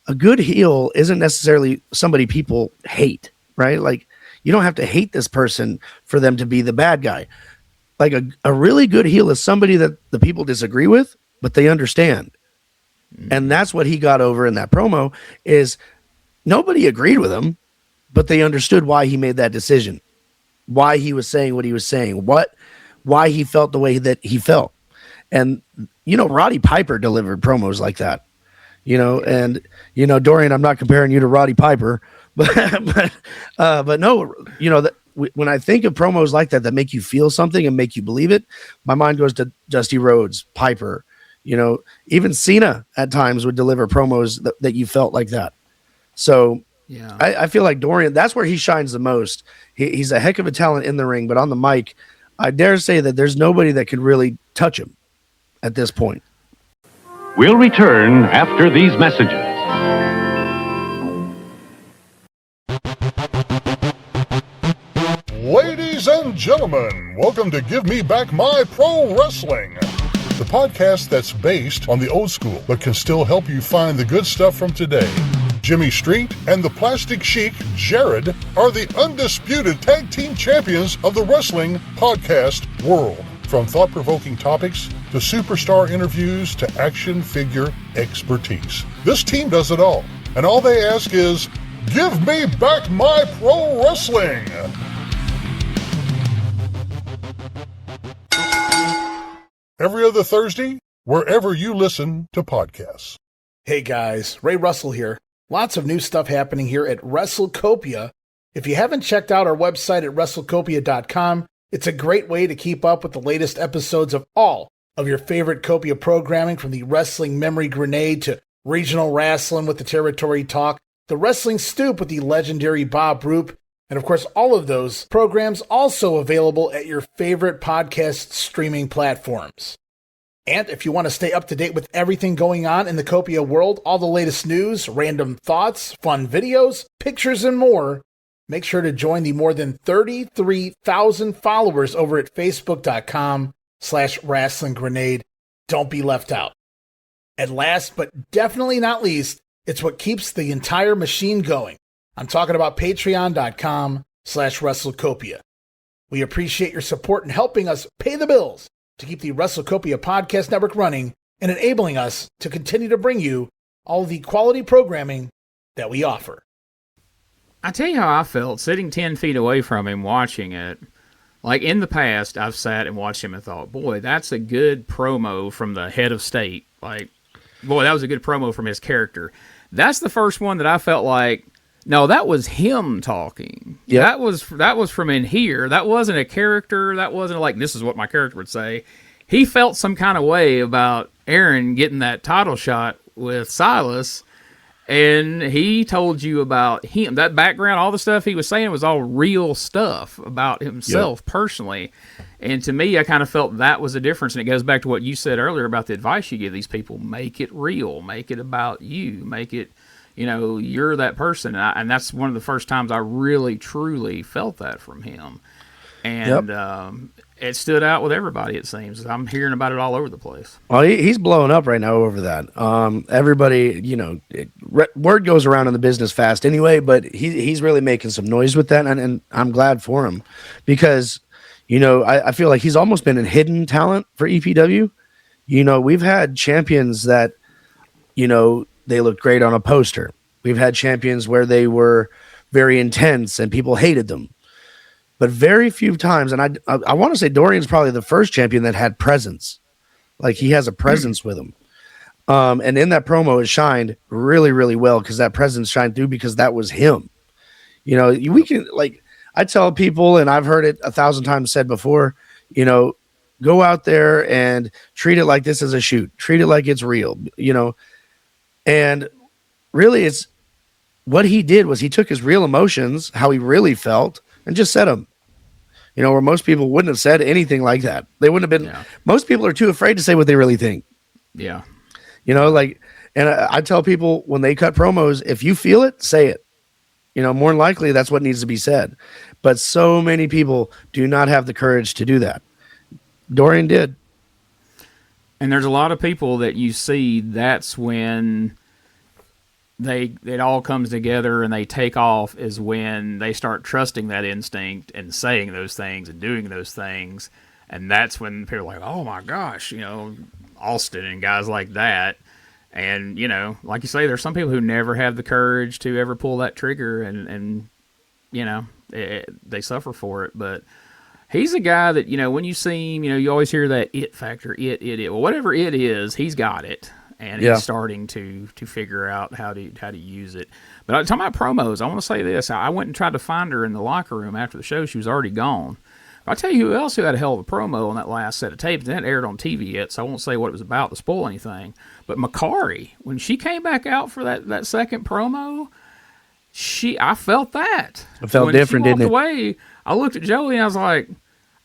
A good heel isn't necessarily somebody people hate, right? Like, you don't have to hate this person for them to be the bad guy. Like a really good heel is somebody that the people disagree with, but they understand. And that's what he got over in that promo is nobody agreed with him, but they understood why he made that decision, why he was saying what he was saying, why he felt the way that he felt. And, Roddy Piper delivered promos like that, and, Dorian, I'm not comparing you to Roddy Piper, but no, when I think of promos like that make you feel something and make you believe it, my mind goes to Dusty Rhodes, Piper, even Cena at times would deliver promos that you felt like that. So, yeah, I feel like Dorian, that's where he shines the most. He's a heck of a talent in the ring, but on the mic, I dare say that there's nobody that could really touch him at this point. We'll return after these messages. Ladies and gentlemen, welcome to Give Me Back My Pro Wrestling. the podcast that's based on the old school but can still help you find the good stuff from today. Jimmy Street and the Plastic Sheik, Jared, are the undisputed tag team champions of the wrestling podcast world. From thought-provoking topics to superstar interviews to action figure expertise. This team does it all, and all they ask is, give me back my pro wrestling! Every other Thursday, wherever you listen to podcasts. Hey guys, Ray Russell here. Lots of new stuff happening here at WrestleCopia. If you haven't checked out our website at WrestleCopia.com, it's a great way to keep up with the latest episodes of all of your favorite Copia programming, from the Wrestling Memory Grenade to Regional Wrestling with the Territory Talk, the Wrestling Stoop with the legendary Bob Roop, and of course all of those programs also available at your favorite podcast streaming platforms. And if you want to stay up to date with everything going on in the Copia world, all the latest news, random thoughts, fun videos, pictures, and more, make sure to join the more than 33,000 followers over at Facebook.com/Wrestling Grenade. Don't be left out. And last but definitely not least, it's what keeps the entire machine going. I'm talking about Patreon.com/WrestleCopia. We appreciate your support in helping us pay the bills to keep the WrestleCopia Podcast Network running and enabling us to continue to bring you all the quality programming that we offer. I tell you how I felt sitting 10 feet away from him watching it. Like, in the past, I've sat and watched him and thought, boy, that's a good promo from the head of state. Like, boy, that was a good promo from his character. That's the first one that I felt like, no, that was him talking. Yeah. That was from in here. That wasn't a character. That wasn't like, this is what my character would say. He felt some kind of way about Aaron getting that title shot with Silas, and he told you about him. That background, all the stuff he was saying was all real stuff about himself personally. And to me, I kind of felt that was a difference. And it goes back to what you said earlier about the advice you give these people. Make it real. Make it about you. Make it, you're that person. And that's one of the first times I really, truly felt that from him. And it stood out with everybody, it seems. I'm hearing about it all over the place. Well, he's blowing up right now over that. Everybody, word goes around in the business fast anyway, but he's really making some noise with that, and I'm glad for him because, I feel like he's almost been a hidden talent for EPW. We've had champions that, they looked great on a poster. We've had champions where they were very intense and people hated them. But very few times, and I want to say Dorian's probably the first champion that had presence. Like, he has a presence with him. And in that promo, it shined really, really well because that presence shined through because that was him. We can, like, I tell people, and I've heard it 1,000 times said before, go out there and treat it like this is a shoot. Treat it like it's real, And really, it's what he did was he took his real emotions, how he really felt, and just said them. Where most people wouldn't have said anything like that. They wouldn't have been. Yeah. Most people are too afraid to say what they really think. Yeah. And I tell people when they cut promos, if you feel it, say it. More than likely that's what needs to be said. But so many people do not have the courage to do that. Dorian did. And there's a lot of people that you see, that's when it all comes together and they take off, is when they start trusting that instinct and saying those things and doing those things. And that's when people are like, oh my gosh, Austin and guys like that. And, like you say, there's some people who never have the courage to ever pull that trigger and they suffer for it. But he's a guy that, when you see him, you always hear that it factor, it. Well, whatever it is, he's got it. And he's starting to figure out how to use it. But I'm talking about promos. I want to say this. I went and tried to find her in the locker room after the show. She was already gone. But I'll tell you who else who had a hell of a promo on that last set of tapes. It hadn't aired on TV yet, so I won't say what it was about to spoil anything. But Makari, when she came back out for that second promo, I felt that. It felt different, didn't it? When she walked away, I looked at Joey and I was like,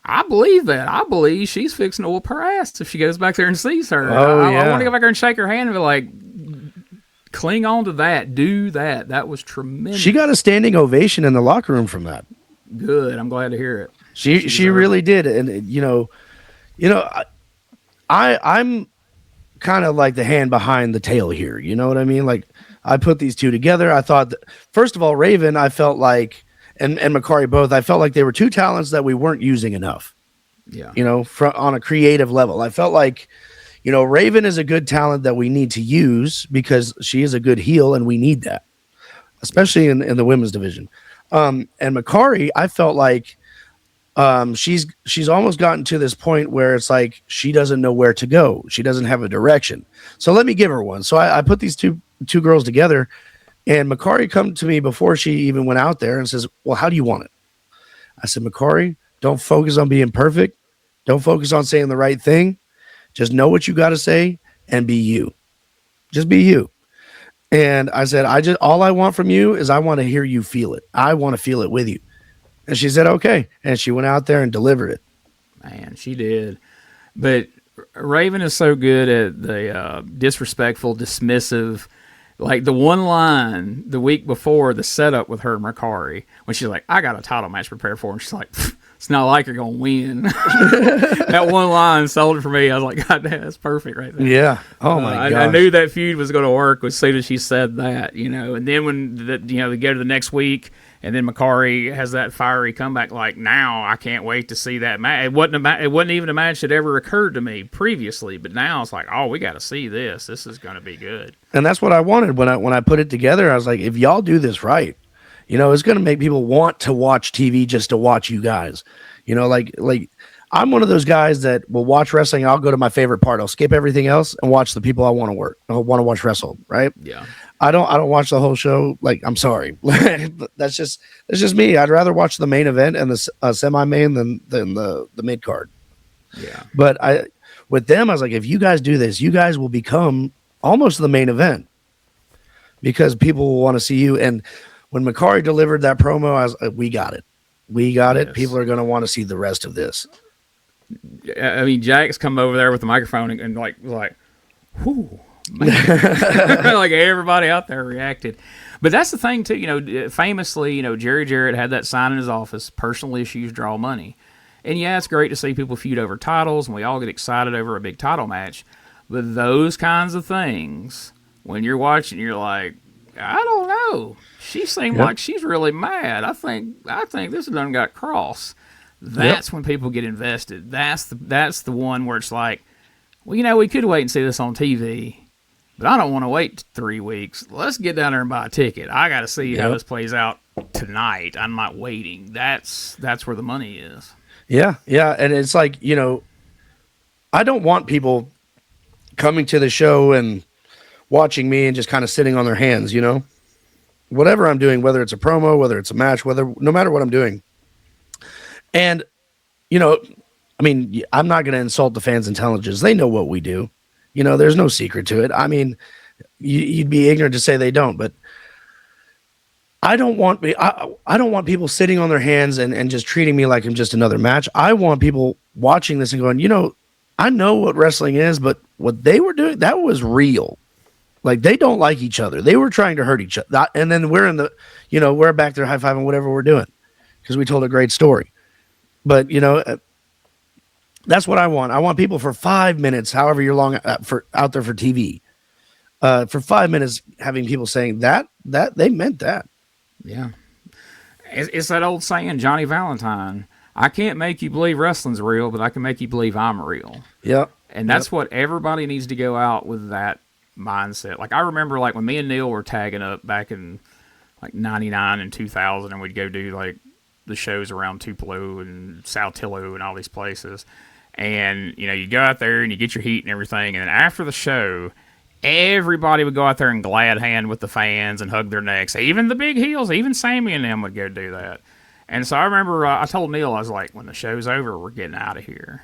I believe that. I believe she's fixing to whoop her ass if she goes back there and sees her. I want to go back there and shake her hand and be like, cling on to that. Do that. That was tremendous. She got a standing ovation in the locker room from that. Good. I'm glad to hear it. She really did. And, I'm kind of like the hand behind the tail here. You know what I mean? Like I put these two together. I thought that, first of all, Raven, I felt like, and Makari both, I felt like they were two talents that we weren't using enough. Yeah. You know, on a creative level. I felt like, you know, Raven is a good talent that we need to use because she is a good heel and we need that, especially in the women's division. And Makari, I felt like she's almost gotten to this point where it's like she doesn't know where to go. She doesn't have a direction. So let me give her one. So I put these two girls together, and Makari come to me before she even went out there and says, well, how do you want it? I said, Makari, don't focus on being perfect. Don't focus on saying the right thing. Just know what you got to say and be you. Just be you. And I said, all I want from you is I want to hear you feel it. I want to feel it with you. And she said, okay. And she went out there and delivered it. Man, she did. But Raven is so good at the disrespectful, dismissive, like the one line the week before the setup with her and Makari, when she's like, I got a title match prepared for her. And she's like, it's not like you're going to win. That one line sold it for me. I was like, God damn, that's perfect right there. Yeah. Oh, my God. I knew that feud was going to work as soon as she said that, you know. And then when, they go to the next week, and then Makari has that fiery comeback. Like, now I can't wait to see that match. It wasn't even a match that ever occurred to me previously, but now it's like, oh, we got to see this. This is going to be good. And that's what I wanted when I put it together. I was like, if y'all do this right, you know, it's going to make people want to watch TV just to watch you guys. You know, like I'm one of those guys that will watch wrestling. I'll go to my favorite part. I'll skip everything else and watch the people I want to watch wrestle. Right? Yeah. I don't watch the whole show. Like, I'm sorry. that's just me. I'd rather watch the main event and the semi-main than the mid card. Yeah. But with them, I was like, if you guys do this, you guys will become almost the main event because people will want to see you. And when Makari delivered that promo, I was like, we got it. We got it. Yes. People are going to want to see the rest of this. I mean, Jack's come over there with the microphone and was like, whoo. Like everybody out there reacted. But that's the thing too, you know, famously, you know, Jerry Jarrett had that sign in his office, personal issues draw money. And yeah, it's great to see people feud over titles and we all get excited over a big title match. But those kinds of things, when you're watching, you're like, I don't know. She seemed like she's really mad. I think this done got cross. That's when people get invested. That's the one where it's like, well, you know, we could wait and see this on TV. But I don't want to wait 3 weeks. Let's get down there and buy a ticket. I got to see how this plays out tonight. I'm not waiting. That's where the money is. Yeah, yeah. And it's like, you know, I don't want people coming to the show and watching me and just kind of sitting on their hands, you know. Whatever I'm doing, whether it's a promo, whether it's a match, no matter what I'm doing. And, you know, I mean, I'm not going to insult the fans' intelligence. They know what we do. You know, there's no secret to it. I mean, you'd be ignorant to say they don't, but I don't want people sitting on their hands and just treating me like I'm just another match. I want people watching this and going, you know, I know what wrestling is, but what they were doing, that was real. Like, they don't like each other. They were trying to hurt each other. And then we're back there high-fiving whatever we're doing because we told a great story. But, you know, that's what I want. I want people for 5 minutes, however you're long out there for TV, for 5 minutes, having people saying that they meant that. Yeah. It's that old saying, Johnny Valentine, I can't make you believe wrestling's real, but I can make you believe I'm real. Yeah. And that's what everybody needs to go out with, that mindset. Like, I remember, like, when me and Neil were tagging up back in, like, 99 and 2000, and we'd go do, like, the shows around Tupelo and Saltillo and all these places. And, you know, you go out there and you get your heat and everything, and then after the show, everybody would go out there and glad hand with the fans and hug their necks. Even the big heels, even Sammy and them would go do that. And so I remember I told Neil, I was like, when the show's over, we're getting out of here.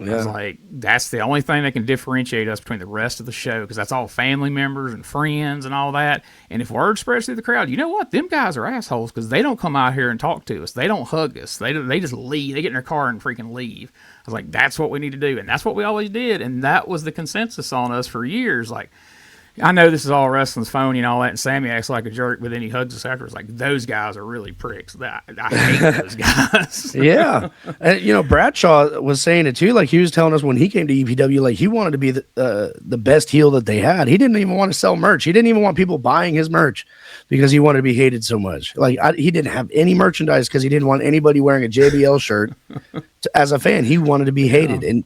I was like, that's the only thing that can differentiate us between the rest of the show, because that's all family members and friends and all that. And if word spreads through the crowd, you know what? Them guys are assholes because they don't come out here and talk to us. They don't hug us. They just leave. They get in their car and freaking leave. I was like, that's what we need to do. And that's what we always did. And that was the consensus on us for years. Like, I know this is all wrestling's phony and all that, and Sammy acts like a jerk, but then he hugs us afterwards. Like, those guys are really pricks. I hate those guys. Yeah. And, Bradshaw was saying it too. Like, he was telling us when he came to EPW, like, he wanted to be the best heel that they had. He didn't even want to sell merch. He didn't even want people buying his merch because he wanted to be hated so much. Like, he didn't have any merchandise because he didn't want anybody wearing a JBL shirt. As a fan, he wanted to be hated. And,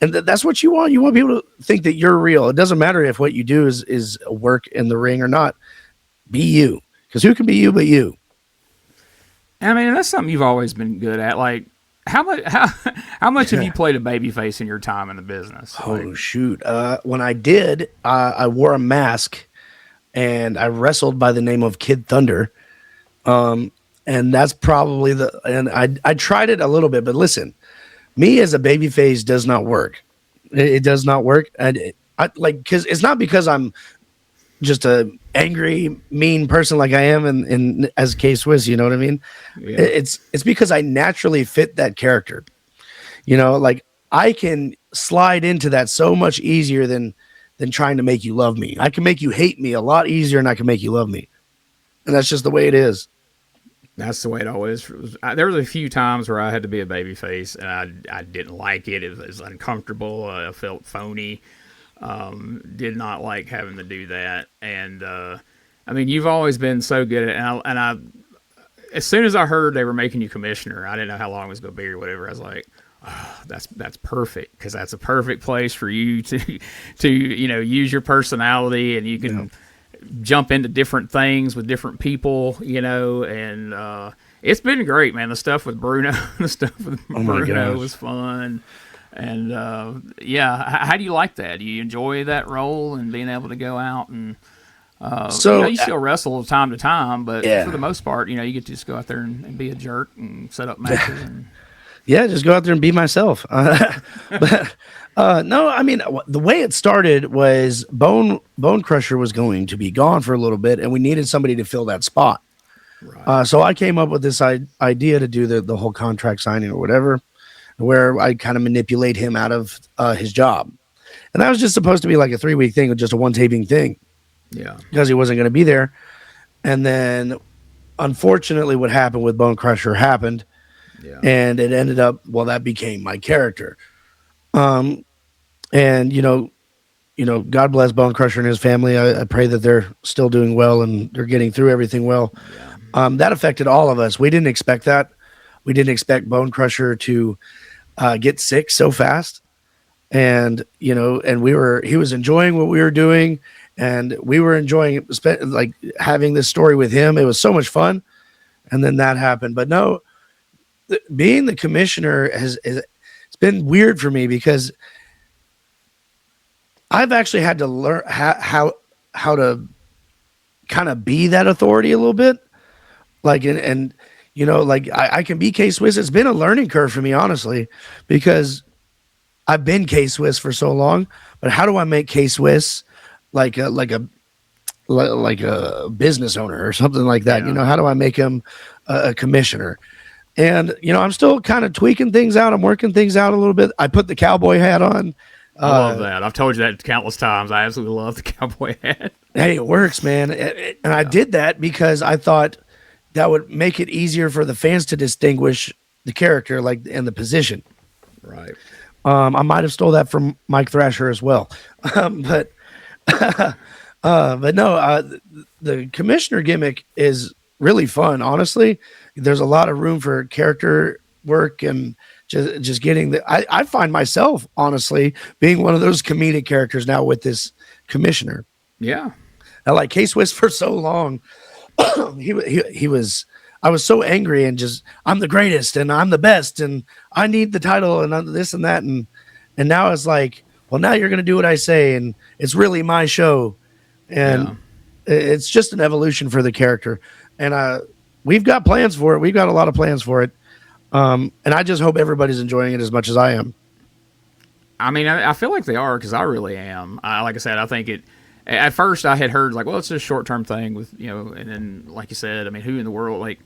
and that's what you want. You want people to think that you're real. It doesn't matter if what you do is work in the ring or not. Be you. Because who can be you but you? I mean, that's something you've always been good at. Like, how much have you played a babyface in your time in the business? Oh, shoot. When I did, I wore a mask, and I wrestled by the name of Kid Thunder. And that's probably and I tried it a little bit, but listen. Me as a babyface does not work. It does not work. And because it's not because I'm just a angry, mean person like I am in as K-Swiss, you know what I mean? Yeah. It's because I naturally fit that character. Like, I can slide into that so much easier than trying to make you love me. I can make you hate me a lot easier than I can make you love me. And that's just the way it is. That's the way it always was. There was a few times where I had to be a babyface, and I didn't like it. It was uncomfortable. I felt phony. Did not like having to do that. And I mean, you've always been so good at it. And I, as soon as I heard they were making you commissioner, I didn't know how long it was going to be or whatever. I was like, oh, that's perfect, because that's a perfect place for you to use your personality, and you can. Jump into different things with different people, and it's been great, man. The stuff with Bruno, Bruno was fun. And how do you like that? Do you enjoy that role and being able to go out and you still wrestle time to time, but for the most part, you get to just go out there and be a jerk and set up matches. And just go out there and be myself. But no, I mean, the way it started was Bone Crusher was going to be gone for a little bit, and we needed somebody to fill that spot. Right. So I came up with this idea to do the whole contract signing or whatever, where I kind of manipulate him out of his job. And that was just supposed to be like a 3-week thing, with just a one-taping thing. Yeah. Because he wasn't going to be there. And then, unfortunately, what happened with Bone Crusher happened. Yeah. And it ended up, that became my character. And God bless Bone Crusher and his family. I pray that they're still doing well and they're getting through everything well. Yeah. That affected all of us. We didn't expect that. We didn't expect Bone Crusher to get sick so fast. And, and he was enjoying what we were doing, and we were enjoying like having this story with him. It was so much fun. And then that happened. But no, being the commissioner it's been weird for me, because I've actually had to learn how to kind of be that authority a little bit. Like, and I can be K-Swiss. It's been a learning curve for me, honestly, because I've been K-Swiss for so long. But how do I make K-Swiss like a business owner or something like that? Yeah. How do I make him a commissioner? And, I'm still kind of tweaking things out. I'm working things out a little bit. I put the cowboy hat on. I love that. I've told you that countless times. I absolutely love the cowboy hat. Hey, it works, man. And I did that because I thought that would make it easier for the fans to distinguish the character, like, and the position. Right. I might have stole that from Mike Thrasher as well. But no, the commissioner gimmick is really fun. Honestly, there's a lot of room for character work and just getting I find myself, honestly, being one of those comedic characters now with this commissioner. Yeah. I like K-Swiss for so long. I was so angry and just, I'm the greatest and I'm the best and I need the title and I'm this and that. And now it's like, well, now you're going to do what I say. And it's really my show. And it's just an evolution for the character. And we've got plans for it. We've got a lot of plans for it. And I just hope everybody's enjoying it as much as I am. I mean, I feel like they are, because I really am. Like I said, I think at first I had heard, like, well, it's just a short-term thing with, and then, like you said, I mean, who in the world, like,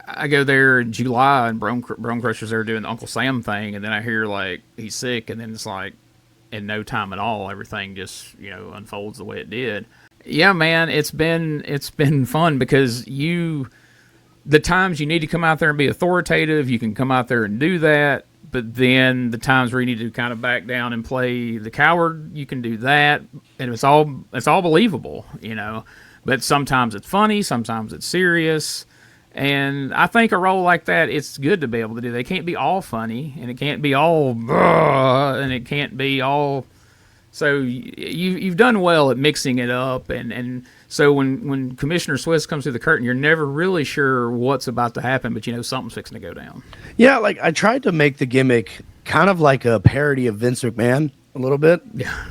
I go there in July and Bone Crusher's there doing the Uncle Sam thing, and then I hear, like, he's sick, and then it's like, in no time at all, everything just, unfolds the way it did. Yeah, man, it's been fun because the times you need to come out there and be authoritative, you can come out there and do that. But then the times where you need to kind of back down and play the coward, you can do that, and it's all believable, But sometimes it's funny, sometimes it's serious, and I think a role like that, it's good to be able to do. They can't be all funny, and it can't be all, and it can't be all. So you've done well at mixing it up, and so when Commissioner Swiss comes through the curtain, you're never really sure what's about to happen, but something's fixing to go down. Yeah, like I tried to make the gimmick kind of like a parody of Vince McMahon a little bit.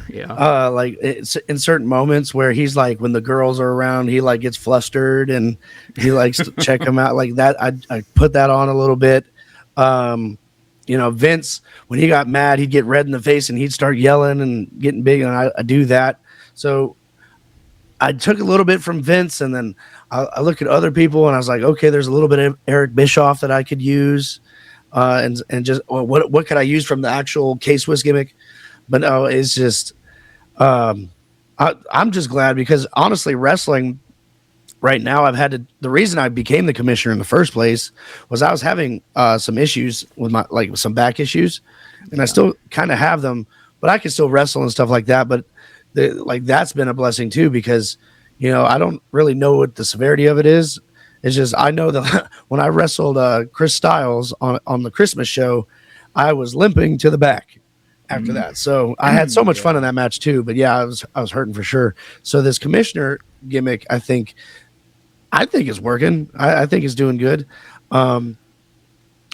Yeah. Like it's in certain moments where he's like, when the girls are around, he like gets flustered and he likes to check them out like that. I put that on a little bit. Vince, when he got mad, he'd get red in the face and he'd start yelling and getting big, and I do that. So I took a little bit from Vince, and then I look at other people, and I was like, okay, there's a little bit of Eric Bischoff that I could use, and just what could I use from the actual K-Swiss gimmick? But no, it's just I'm just glad because honestly, wrestling right now, the reason I became the commissioner in the first place was I was having some issues with some back issues, and I still kind of have them, but I can still wrestle and stuff like that. But that's been a blessing too, because, I don't really know what the severity of it is. It's just, I know that when I wrestled Chris Styles on the Christmas show, I was limping to the back after that. So I had so much fun in that match too, but yeah, I was hurting for sure. So this commissioner gimmick, I think it's working. I think it's doing good. I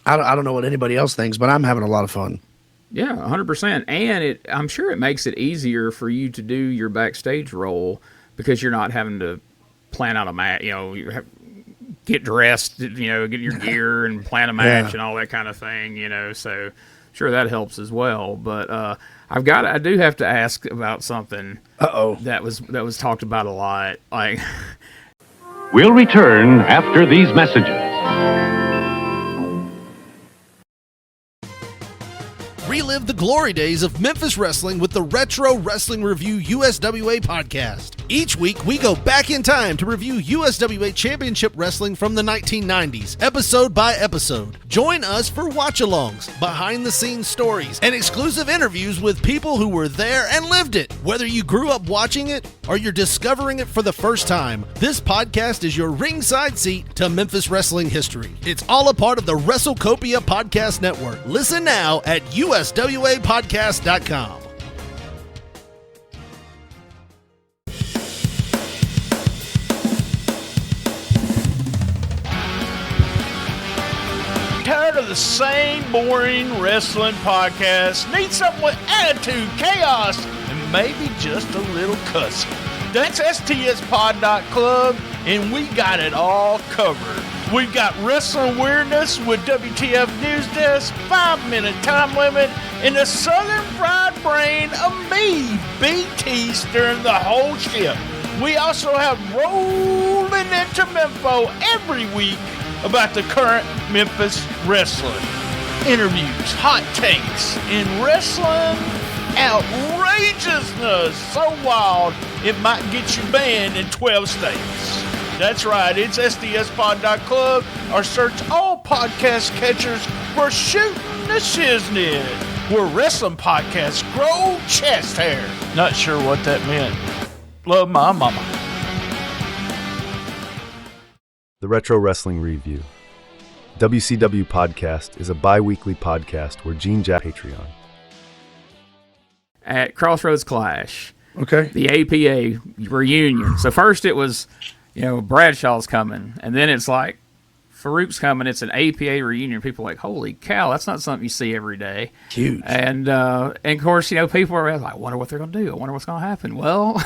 don't know what anybody else thinks, but I'm having a lot of fun. Yeah, 100%. And I'm sure it makes it easier for you to do your backstage role because you're not having to plan out a match, get dressed, get your gear and plan a match and all that kind of thing, So sure, that helps as well. But I do have to ask about something. That was talked about a lot. Like, We'll return after these messages. Relive the glory days of Memphis wrestling with the Retro Wrestling Review USWA podcast. Each week, we go back in time to review USWA Championship Wrestling from the 1990s, episode by episode. Join us for watch-alongs, behind-the-scenes stories, and exclusive interviews with people who were there and lived it. Whether you grew up watching it or you're discovering it for the first time, this podcast is your ringside seat to Memphis wrestling history. It's all a part of the WrestleCopia Podcast Network. Listen now at uswapodcast.com. Tired of the same boring wrestling podcast? Need something with attitude, chaos, and maybe just a little cussing? That's stspod.club, and we got it all covered. We've got wrestling weirdness with WTF News Desk, 5-minute time limit, and the Southern Fried Brain of me, BT, steering the whole ship. We also have rolling into Mempho every week about the current Memphis wrestling. Interviews, hot takes, and wrestling outrageousness so wild it might get you banned in 12 states. That's right, it's SDSpod.club, or search all podcast catchers for Shooting the Shiznit, where wrestling podcasts grow chest hair. Not sure what that meant. Love my mama. The Retro Wrestling Review. WCW Podcast is a bi-weekly podcast where Gene Jack Patreon. At Crossroads Clash, Okay. the APA reunion. So first it was, Bradshaw's coming, and then it's like Farouk's coming. It's an APA reunion. People are like, holy cow, that's not something you see every day. Huge. And of course, people are like, I wonder what they're going to do. I wonder what's going to happen. Well,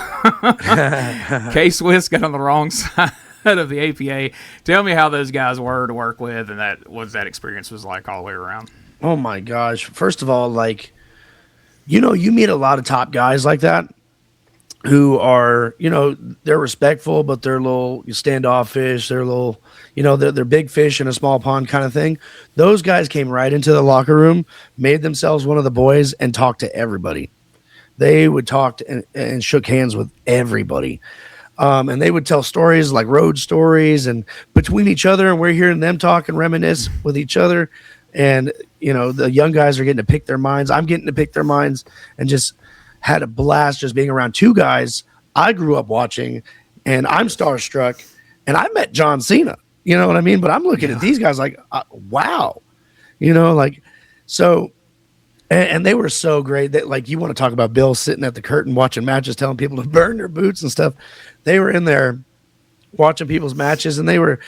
K-Swiss got on the wrong side of the APA. Tell me how those guys were to work with, and that experience was like all the way around. Oh my gosh. First of all, you meet a lot of top guys like that who are, they're respectful, but they're a little standoffish. They're a little, they're big fish in a small pond kind of thing. Those guys came right into the locker room, made themselves one of the boys, and talked to everybody. they would talk and shook hands with everybody. And they would tell stories like road stories and between each other, and we're hearing them talk and reminisce with each other. And, you know, the young guys are getting to pick their minds. I'm getting to pick their minds, and just had a blast just being around two guys I grew up watching, and I'm starstruck. And I met John Cena, you know what I mean? But I'm looking at these guys like, wow, you know, like, so, and they were so great that, like, you want to talk about Bill sitting at the curtain watching matches, telling people to burn their boots and stuff. They were in there watching people's matches, and they were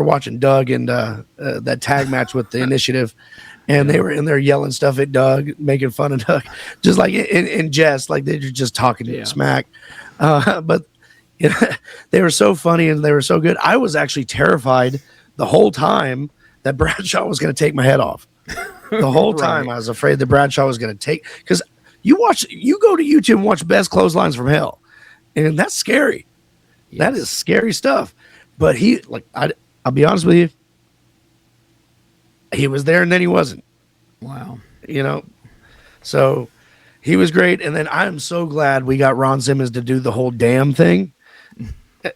watching Doug and that tag match with the Initiative, and they were in there yelling stuff at Doug, making fun of Doug, just like in jest, like they're just talking smack. But you know, they were so funny and they were so good. I was actually terrified the whole time that Bradshaw was going to take my head off. The whole time I was afraid that Bradshaw was going to take, because you go to YouTube and watch Best Clotheslines from Hell, and that's scary. Yes. That is scary stuff. But I'll be honest with you, he was there and then he wasn't. Wow. You know, so he was great. And then I'm so glad we got Ron Simmons to do the whole damn thing.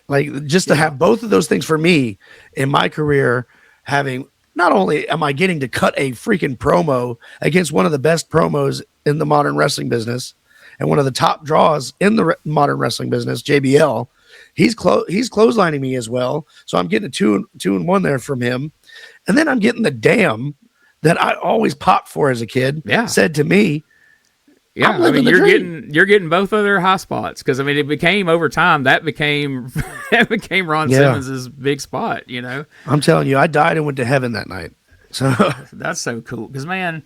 Like, just to have both of those things for me in my career, having, not only am I getting to cut a freaking promo against one of the best promos in the modern wrestling business and one of the top draws in the modern wrestling business, JBL, he's clotheslining me as well. So I'm getting a two and one there from him. And then I'm getting the damn that I always popped for as a kid, said to me. Yeah, I mean, you're getting both of their high spots, because I mean, it became over time that became Ron Simmons' big spot. You know, I'm telling you, I died and went to heaven that night. So that's so cool, because man,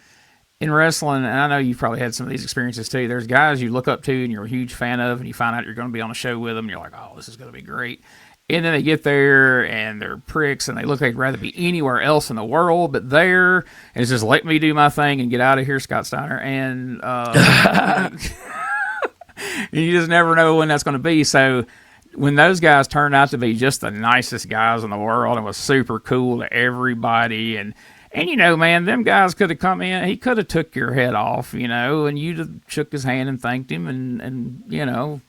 in wrestling, and I know you've probably had some of these experiences too. There's guys you look up to and you're a huge fan of, and you find out you're going to be on a show with them, and you're like, oh, this is going to be great. And then they get there and they're pricks and they look like they'd rather be anywhere else in the world but there. And it's just, let me do my thing and get out of here, Scott Steiner. And you just never know when that's going to be. So when those guys turned out to be just the nicest guys in the world and was super cool to everybody, and you know, man, them guys could have come in, he could have took your head off, you know, and you'd have shook his hand and thanked him and you know,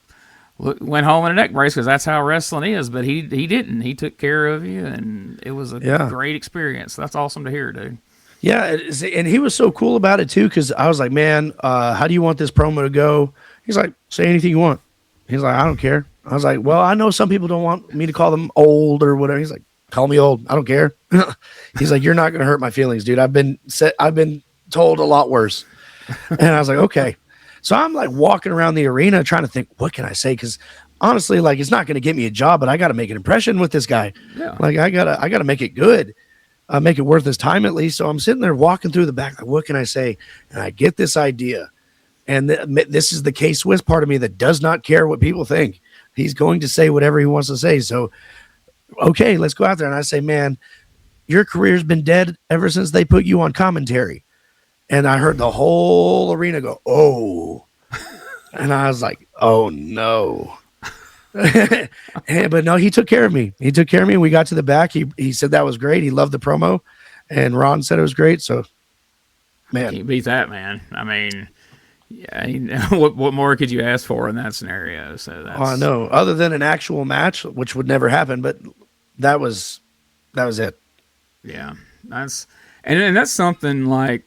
went home in a neck brace, because that's how wrestling is. But he didn't. He took care of you, and it was a great experience. That's awesome to hear, dude. Yeah, and he was so cool about it too, because I was like, man, how do you want this promo to go? He's like, say anything you want. He's like, I don't care. I was like, well, I know some people don't want me to call them old or whatever. He's like, call me old. I don't care. He's like, you're not going to hurt my feelings, dude. I've been told a lot worse. And I was like, okay. So I'm like walking around the arena trying to think, what can I say? Because honestly, like, it's not going to get me a job, but I got to make an impression with this guy. Yeah. Like, I gotta make it good, make it worth his time at least. So I'm sitting there walking through the back, like, what can I say? And I get this idea, and this is the K-Swiss part of me that does not care what people think. He's going to say whatever he wants to say. So, okay, let's go out there. And I say, man, your career's been dead ever since they put you on commentary. And I heard the whole arena go, oh. And I was like, oh, no. But no, he took care of me. He took care of me. We got to the back. He said that was great. He loved the promo. And Ron said it was great. So, man. Can't beat that, man. I mean, yeah, what more could you ask for in that scenario? So that's... I know. Other than an actual match, which would never happen. But that was it. Yeah. And that's something like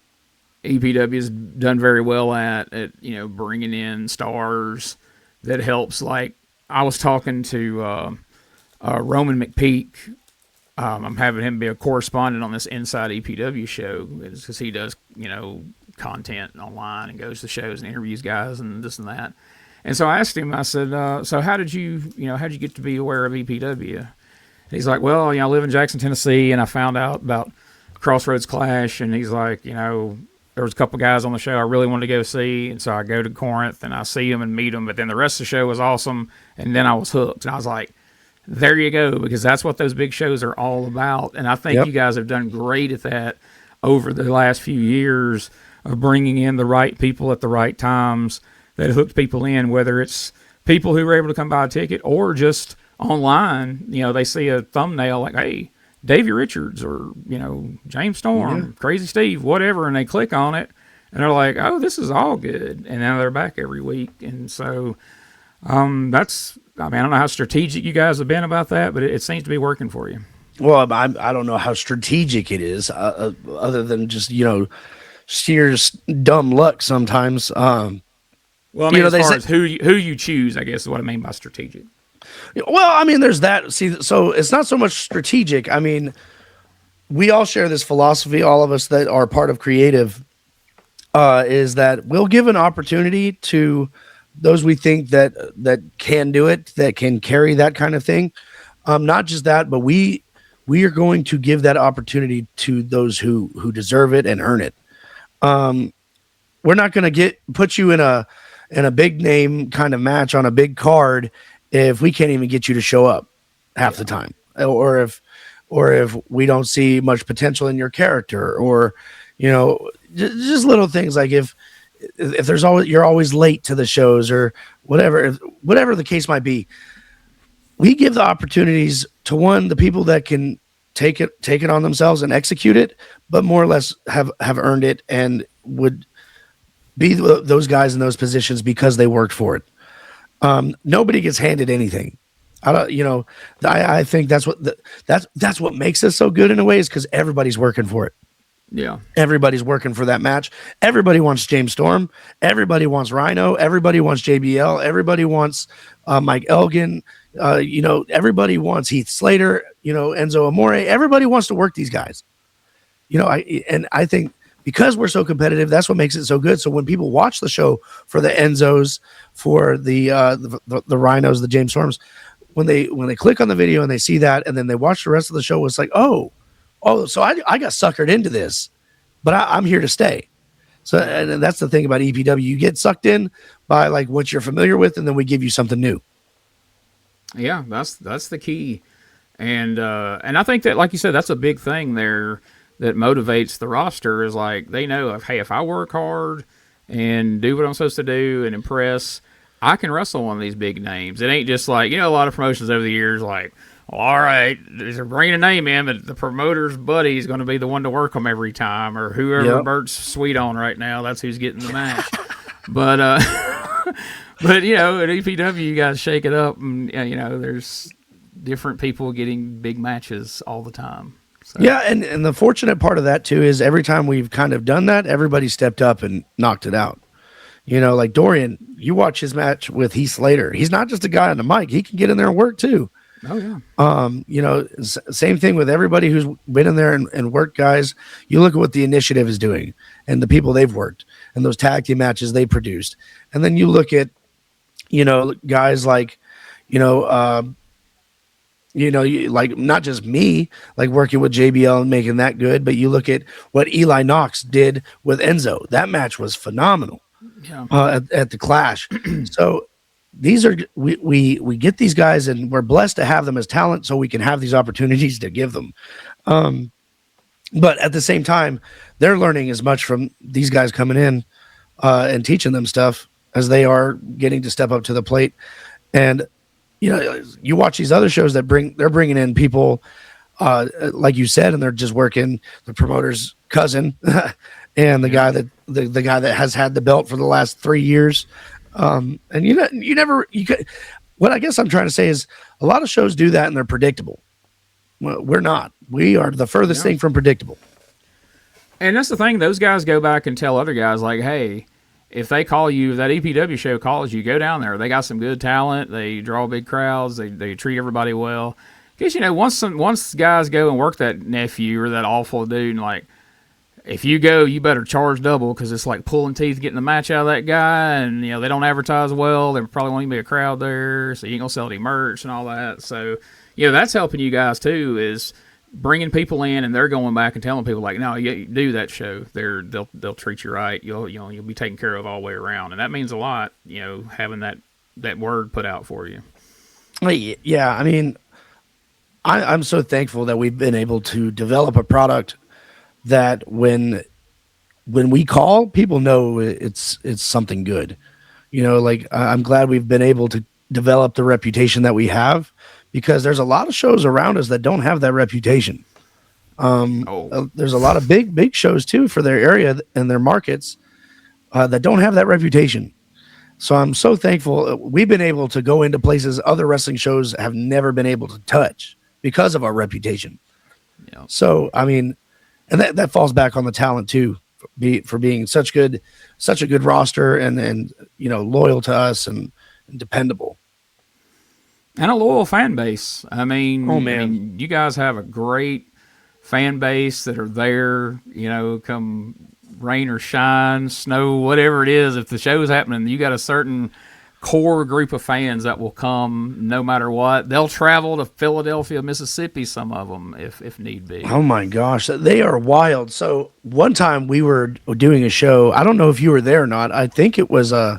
EPW has done very well at you know, bringing in stars that helps. Like, I was talking to Roman McPeak. I'm having him be a correspondent on this Inside EPW show, because he does, you know, content online and goes to shows and interviews guys and this and that. And so I asked him, I said, so how'd you get to be aware of EPW? And he's like, well, you know, I live in Jackson, Tennessee, and I found out about Crossroads Clash. And he's like, you know, there was a couple guys on the show I really wanted to go see, and so I go to Corinth and I see them and meet them. But then the rest of the show was awesome, and then I was hooked. And I was like, there you go, because that's what those big shows are all about. And I think you guys have done great at that over the last few years of bringing in the right people at the right times that hooked people in, whether it's people who were able to come buy a ticket or just online. You know, they see a thumbnail like, hey, Davey Richards or, you know, James Storm, Crazy Steve, whatever, and they click on it, and they're like, oh, this is all good, and now they're back every week, and so that's. I mean, I don't know how strategic you guys have been about that, but it seems to be working for you. Well, I don't know how strategic it is, other than just sheer dumb luck sometimes. Well, I mean, as far as who you choose, I guess is what I mean by strategic. Well, I mean, there's that. See, so it's not so much strategic. I mean, we all share this philosophy, all of us that are part of creative, is that we'll give an opportunity to those we think that can do it, that can carry that kind of thing. Not just that, but we are going to give that opportunity to those who deserve it and earn it. We're not going to put you in a big name kind of match on a big card if we can't even get you to show up half the time, or if we don't see much potential in your character, or just little things like if you're always late to the shows or whatever the case might be. We give the opportunities to the people that can take it on themselves and execute it, but more or less have earned it and would be those guys in those positions because they worked for it. Nobody gets handed anything. I think that's what makes us so good in a way, is because everybody's working for it. Yeah. Everybody's working for that match. Everybody wants James Storm. Everybody wants Rhino. Everybody wants JBL. Everybody wants Mike Elgin. Everybody wants Heath Slater, Enzo Amore. Everybody wants to work these guys. I think because we're so competitive, that's what makes it so good. So when people watch the show for the Enzos, for the Rhinos, the James Storms, when they click on the video and they see that, and then they watch the rest of the show, it's like, oh, so I got suckered into this, but I'm here to stay. So, and that's the thing about EPW. You get sucked in by like what you're familiar with, and then we give you something new. Yeah, that's the key. And I think that, like you said, that's a big thing there that motivates the roster, is like, they know, hey, if I work hard and do what I'm supposed to do and impress, I can wrestle one of these big names. It ain't just like, a lot of promotions over the years, like, well, all right, they're bringing a name in, but the promoter's buddy is going to be the one to work them every time, or whoever Bert's sweet on right now, that's who's getting the match. But at EPW, you guys shake it up, and there's different people getting big matches all the time. So. Yeah, and the fortunate part of that too is every time we've kind of done that, everybody stepped up and knocked it out. Like Dorian, you watch his match with Heath Slater. He's not just a guy on the mic; he can get in there and work too. Oh yeah. Same thing with everybody who's been in there and worked guys. You look at what the initiative is doing and the people they've worked and those tag team matches they produced. And then you look at, guys like, like not just me, like working with JBL and making that good, but you look at what Eli Knox did with Enzo. That match was phenomenal. Yeah. At the Clash. So these are we get these guys, and we're blessed to have them as talent, so we can have these opportunities to give them. But at the same time, they're learning as much from these guys coming in and teaching them stuff as they are getting to step up to the plate. And you watch these other shows that they're bringing in people like you said, and they're just working the promoter's cousin and the guy that has had the belt for the last 3 years. And what I guess I'm trying to say is a lot of shows do that and they're predictable. Well, we're not. We are the furthest thing from predictable. And that's the thing. Those guys go back and tell other guys, like, hey, if they call you, if that EPW show calls you, go down there. They got some good talent. They draw big crowds. They treat everybody well. Because, once guys go and work that nephew or that awful dude, and like, if you go, you better charge double, because it's like pulling teeth getting the match out of that guy, and they don't advertise well. There probably won't even be a crowd there, so you ain't gonna sell any merch and all that. So that's helping you guys too, is bringing people in, and they're going back and telling people like, no, you do that show. They'll treat you right. You'll be taken care of all the way around, and that means a lot. Having that word put out for you. Yeah, I mean, I'm so thankful that we've been able to develop a product that when we call, people know it's something good. I'm glad we've been able to develop the reputation that we have, because there's a lot of shows around us that don't have that reputation. There's a lot of big shows too for their area and their markets that don't have that reputation. So I'm so thankful we've been able to go into places other wrestling shows have never been able to touch because of our reputation. Yeah. So, I mean, and that falls back on the talent too, for being such a good roster and loyal to us and dependable. And a loyal fan base. I mean, oh man, you guys have a great fan base that are there, come rain or shine, snow, whatever it is. If the show's happening, you got a certain core group of fans that will come no matter what. They'll travel to Philadelphia, Mississippi, some of them, if need be. Oh my gosh, they are wild. So one time we were doing a show. I don't know if you were there or not. I think it was I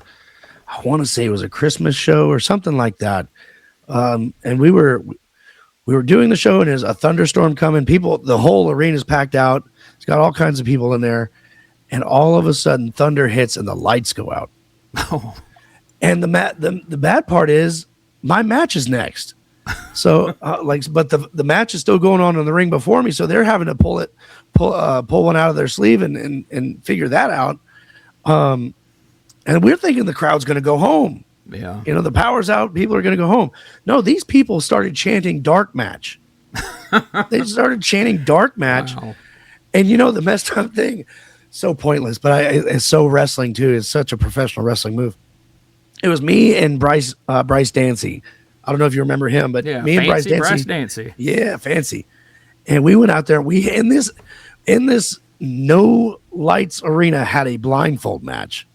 want to say it was a Christmas show or something like that. And we were doing the show, and there's a thunderstorm coming. The whole arena's packed out. It's got all kinds of people in there. And all of a sudden, thunder hits and the lights go out. Oh. And the bad part is my match is next. So but the match is still going on in the ring before me. So they're having to pull one out of their sleeve and figure that out. And we're thinking the crowd's going to go home. Yeah. The power's out. People are going to go home. No, these people started chanting dark match. They started chanting dark match. Wow. And the messed up thing, so pointless, but it's so wrestling too. It's such a professional wrestling move. It was me and Bryce Dancy. I don't know if you remember him, but yeah, me and Bryce Dancy. Yeah, fancy. And we went out there. We in this no lights arena had a blindfold match.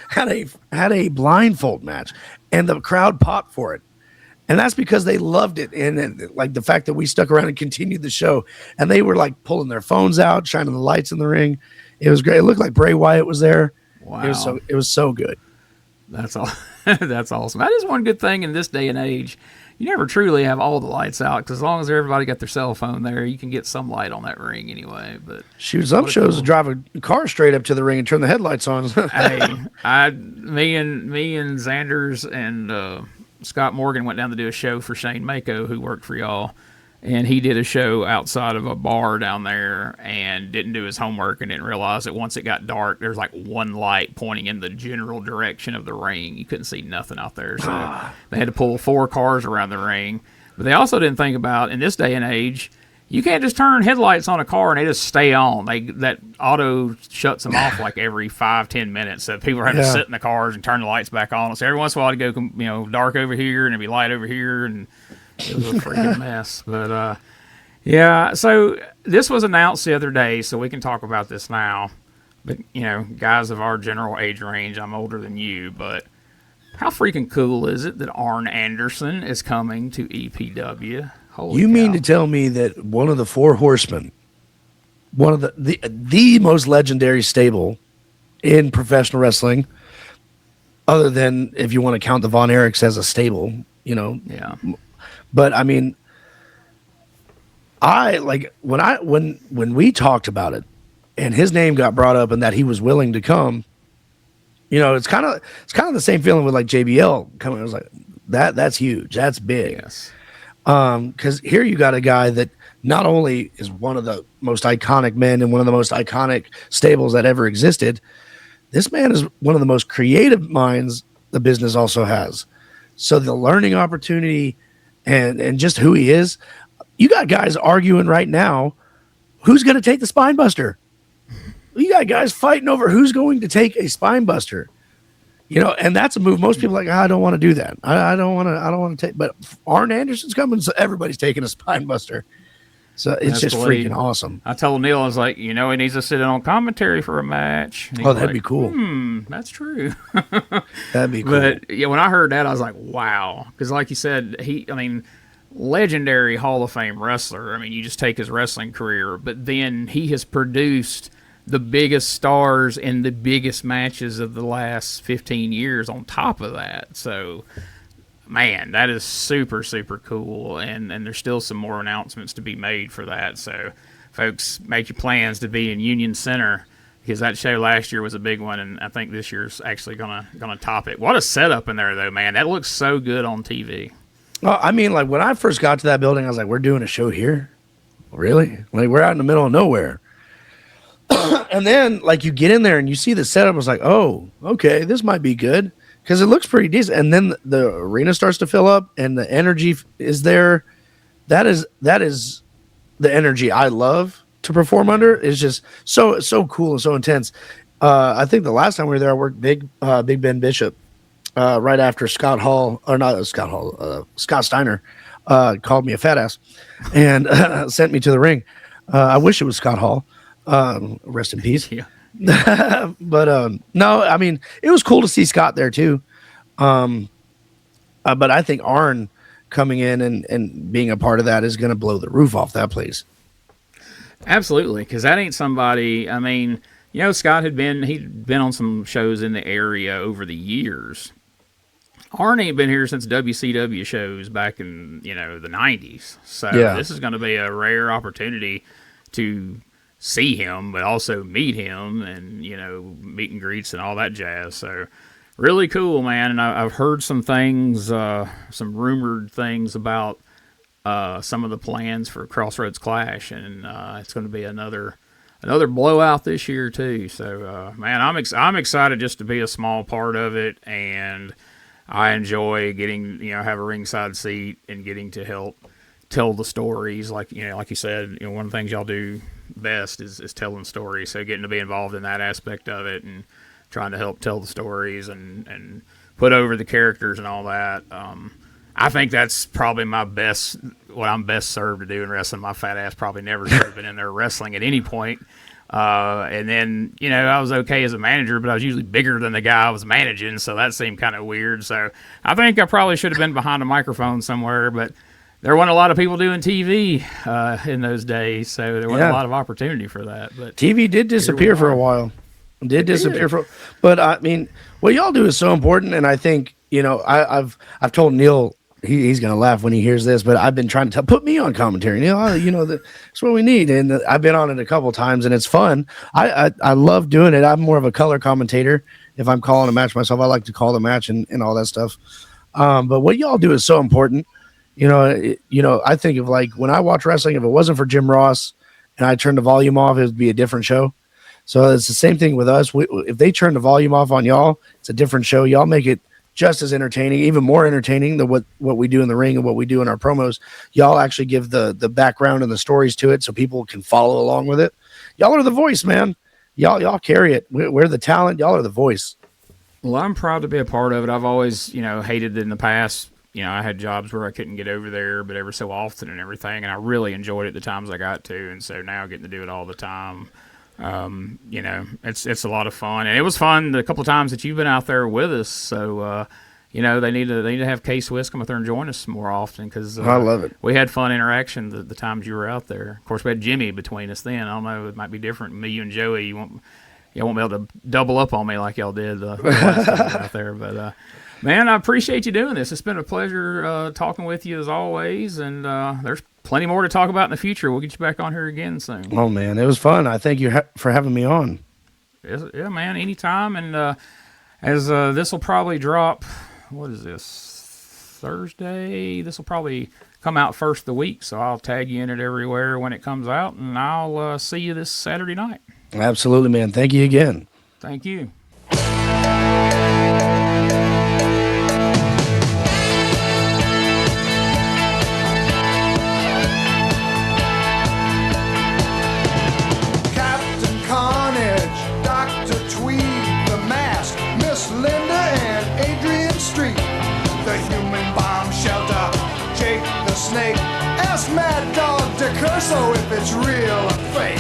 had a blindfold match, and the crowd popped for it. And that's because they loved it. And like the fact that we stuck around and continued the show, and they were like pulling their phones out, shining the lights in the ring. It was great. It looked like Bray Wyatt was there. Wow. It was so good. That's all. That's awesome. That is one good thing in this day and age. You never truly have all the lights out, because as long as everybody got their cell phone there, you can get some light on that ring anyway. But shoot, some shows drive a car straight up to the ring and turn the headlights on. Hey, me and Xanders and Scott Morgan went down to do a show for Shane Mako, who worked for y'all, and he did a show outside of a bar down there and didn't do his homework and didn't realize that once it got dark, there's like one light pointing in the general direction of the ring. You couldn't see nothing out there, so they had to pull 4 cars around the ring. But they also didn't think about, in this day and age, you can't just turn headlights on a car and they just stay on. That auto shuts them off like every 5-10 minutes. So people are having to sit in the cars and turn the lights back on. So every once in a while it'd go, dark over here and it'd be light over here, and it was a freaking mess. But yeah. So this was announced the other day, so we can talk about this now. But guys of our general age range, I'm older than you, but how freaking cool is it that Arn Anderson is coming to EPW? Holy you cow. mean to tell me that one of the 4 horsemen, one of the most legendary stable in professional wrestling, other than if you want to count the Von Erichs as a stable, Yeah. But I mean, I like when we talked about it and his name got brought up and that he was willing to come, it's kind of the same feeling with like JBL coming. I was like, that's huge. That's big. Yes. Because here you got a guy that not only is one of the most iconic men and one of the most iconic stables that ever existed, this man is one of the most creative minds the business also has. So the learning opportunity and just who he is, you got guys arguing right now, who's going to take the spine buster? You got guys fighting over who's going to take a spine buster. And that's a move most people are like, I don't want to do that. I don't want to take, but Arn Anderson's coming, so everybody's taking a spine buster. So it's just freaking awesome. I told Neil, I was like, he needs to sit in on commentary for a match. That'd be cool. That's true. That'd be cool. But yeah, when I heard that, I was like, wow. Because like you said, legendary Hall of Fame wrestler. You just take his wrestling career, but then he has produced the biggest stars in the biggest matches of the last 15 years on top of that. So, man, that is super, super cool. And there's still some more announcements to be made for that. So, folks, make your plans to be in Union Center, because that show last year was a big one, and I think this year's actually gonna top it. What a setup in there, though, man. That looks so good on TV. Well, like when I first got to that building, I was like, we're doing a show here? Really? Like, we're out in the middle of nowhere. And then like you get in there and you see the setup, it's like, oh, okay, this might be good because it looks pretty decent. And then the arena starts to fill up and the energy is there. That is the energy I love to perform under. It's just so cool and so intense. I think the last time we were there, I worked Big Ben Bishop right after Scott Steiner called me a fat ass and sent me to the ring. I wish it was Scott Hall. Rest in peace. Yeah. But no, I mean, it was cool to see Scott there too. But I think Arn coming in and being a part of that is going to blow the roof off that place. Absolutely, because that ain't somebody. I mean, you know, Scott he'd been on some shows in the area over the years. Arn ain't been here since WCW shows back in, you know, the 90s. So This is going to be a rare opportunity to see him, but also meet him and, you know, meet and greets and all that jazz. So really cool, man. And I've heard some things, some rumored things about some of the plans for Crossroads Clash, and it's going to be another blowout this year too. So, man, I'm excited just to be a small part of it, and I enjoy getting, you know, have a ringside seat and getting to help tell the stories. Like, you know, like you said, you know, one of the things y'all do best is telling stories. So getting to be involved in that aspect of it and trying to help tell the stories and put over the characters and all that. I think that's probably what I'm best served to do in wrestling. My fat ass probably never should have been in there wrestling at any point. And then, you know, I was okay as a manager, but I was usually bigger than the guy I was managing, so that seemed kind of weird. So I think I probably should have been behind a microphone somewhere, but there weren't a lot of people doing TV in those days, so there wasn't a lot of opportunity for that. But TV did disappear for a while. But I mean, what y'all do is so important, and I think, you know, I've told Neil. He's going to laugh when he hears this, but I've been trying to put me on commentary. That's what we need. And I've been on it a couple of times and it's fun. I love doing it. I'm more of a color commentator. If I'm calling a match myself, I like to call the match and all that stuff. But what y'all do is so important. I think of like when I watch wrestling, if it wasn't for Jim Ross and I turned the volume off, it would be a different show. So it's the same thing with us. If they turn the volume off on y'all, it's a different show. Y'all make it just as entertaining, even more entertaining than what we do in the ring and what we do in our promos. Y'all actually give the background and the stories to it so people can follow along with it. Y'all are the voice, man. Y'all carry it. We're the talent. Y'all are the voice. Well, I'm proud to be a part of it. I've always, you know, hated it in the past. You know, I had jobs where I couldn't get over there, but ever so often and everything, and I really enjoyed it the times I got to, and so now getting to do it all the time, you know, it's a lot of fun, and it was fun the couple of times that you've been out there with us. So, you know, they need to have K-Swiss come out there and join us more often because I love it. We had fun interaction the times you were out there. Of course, we had Jimmy between us then. I don't know, it might be different. Me, you, and Joey, y'all won't be able to double up on me like y'all did the last time we were out there. But man, I appreciate you doing this. It's been a pleasure talking with you as always, and there's plenty more to talk about in the future. We'll get you back on here again soon. Oh, man, it was fun. I thank you for having me on. Yeah, man, anytime. And as this will probably drop, what is this, Thursday? This will probably come out first of the week, so I'll tag you in it everywhere when it comes out, and I'll see you this Saturday night. Absolutely, man. Thank you again. Thank you. Mad Dog DeCurso if it's real or fake.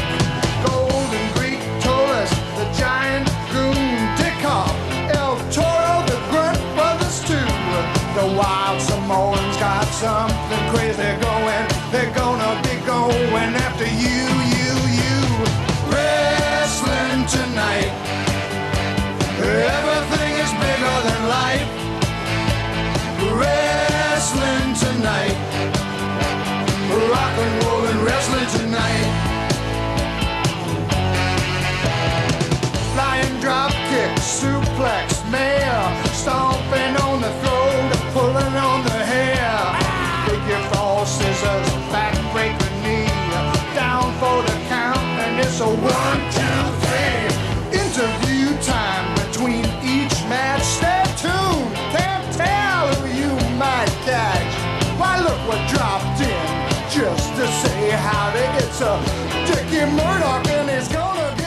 Golden Greek Taurus, the giant goon Dickoff, El Toro, the Grunt Brothers too. The Wild Samoans got something crazy going. They're gonna be going after you. Wrestling tonight. Everything is bigger than life. Wrestling tonight. Rock and roll and wrestling tonight. Flying drop kick, suplex, mare, stomping on the throat, pulling on the hair. Figure 4 scissors, back break the knee, down for the count, and it's a 1, 2, just to say howdy. It's a Dickie Murdoch and he's gonna get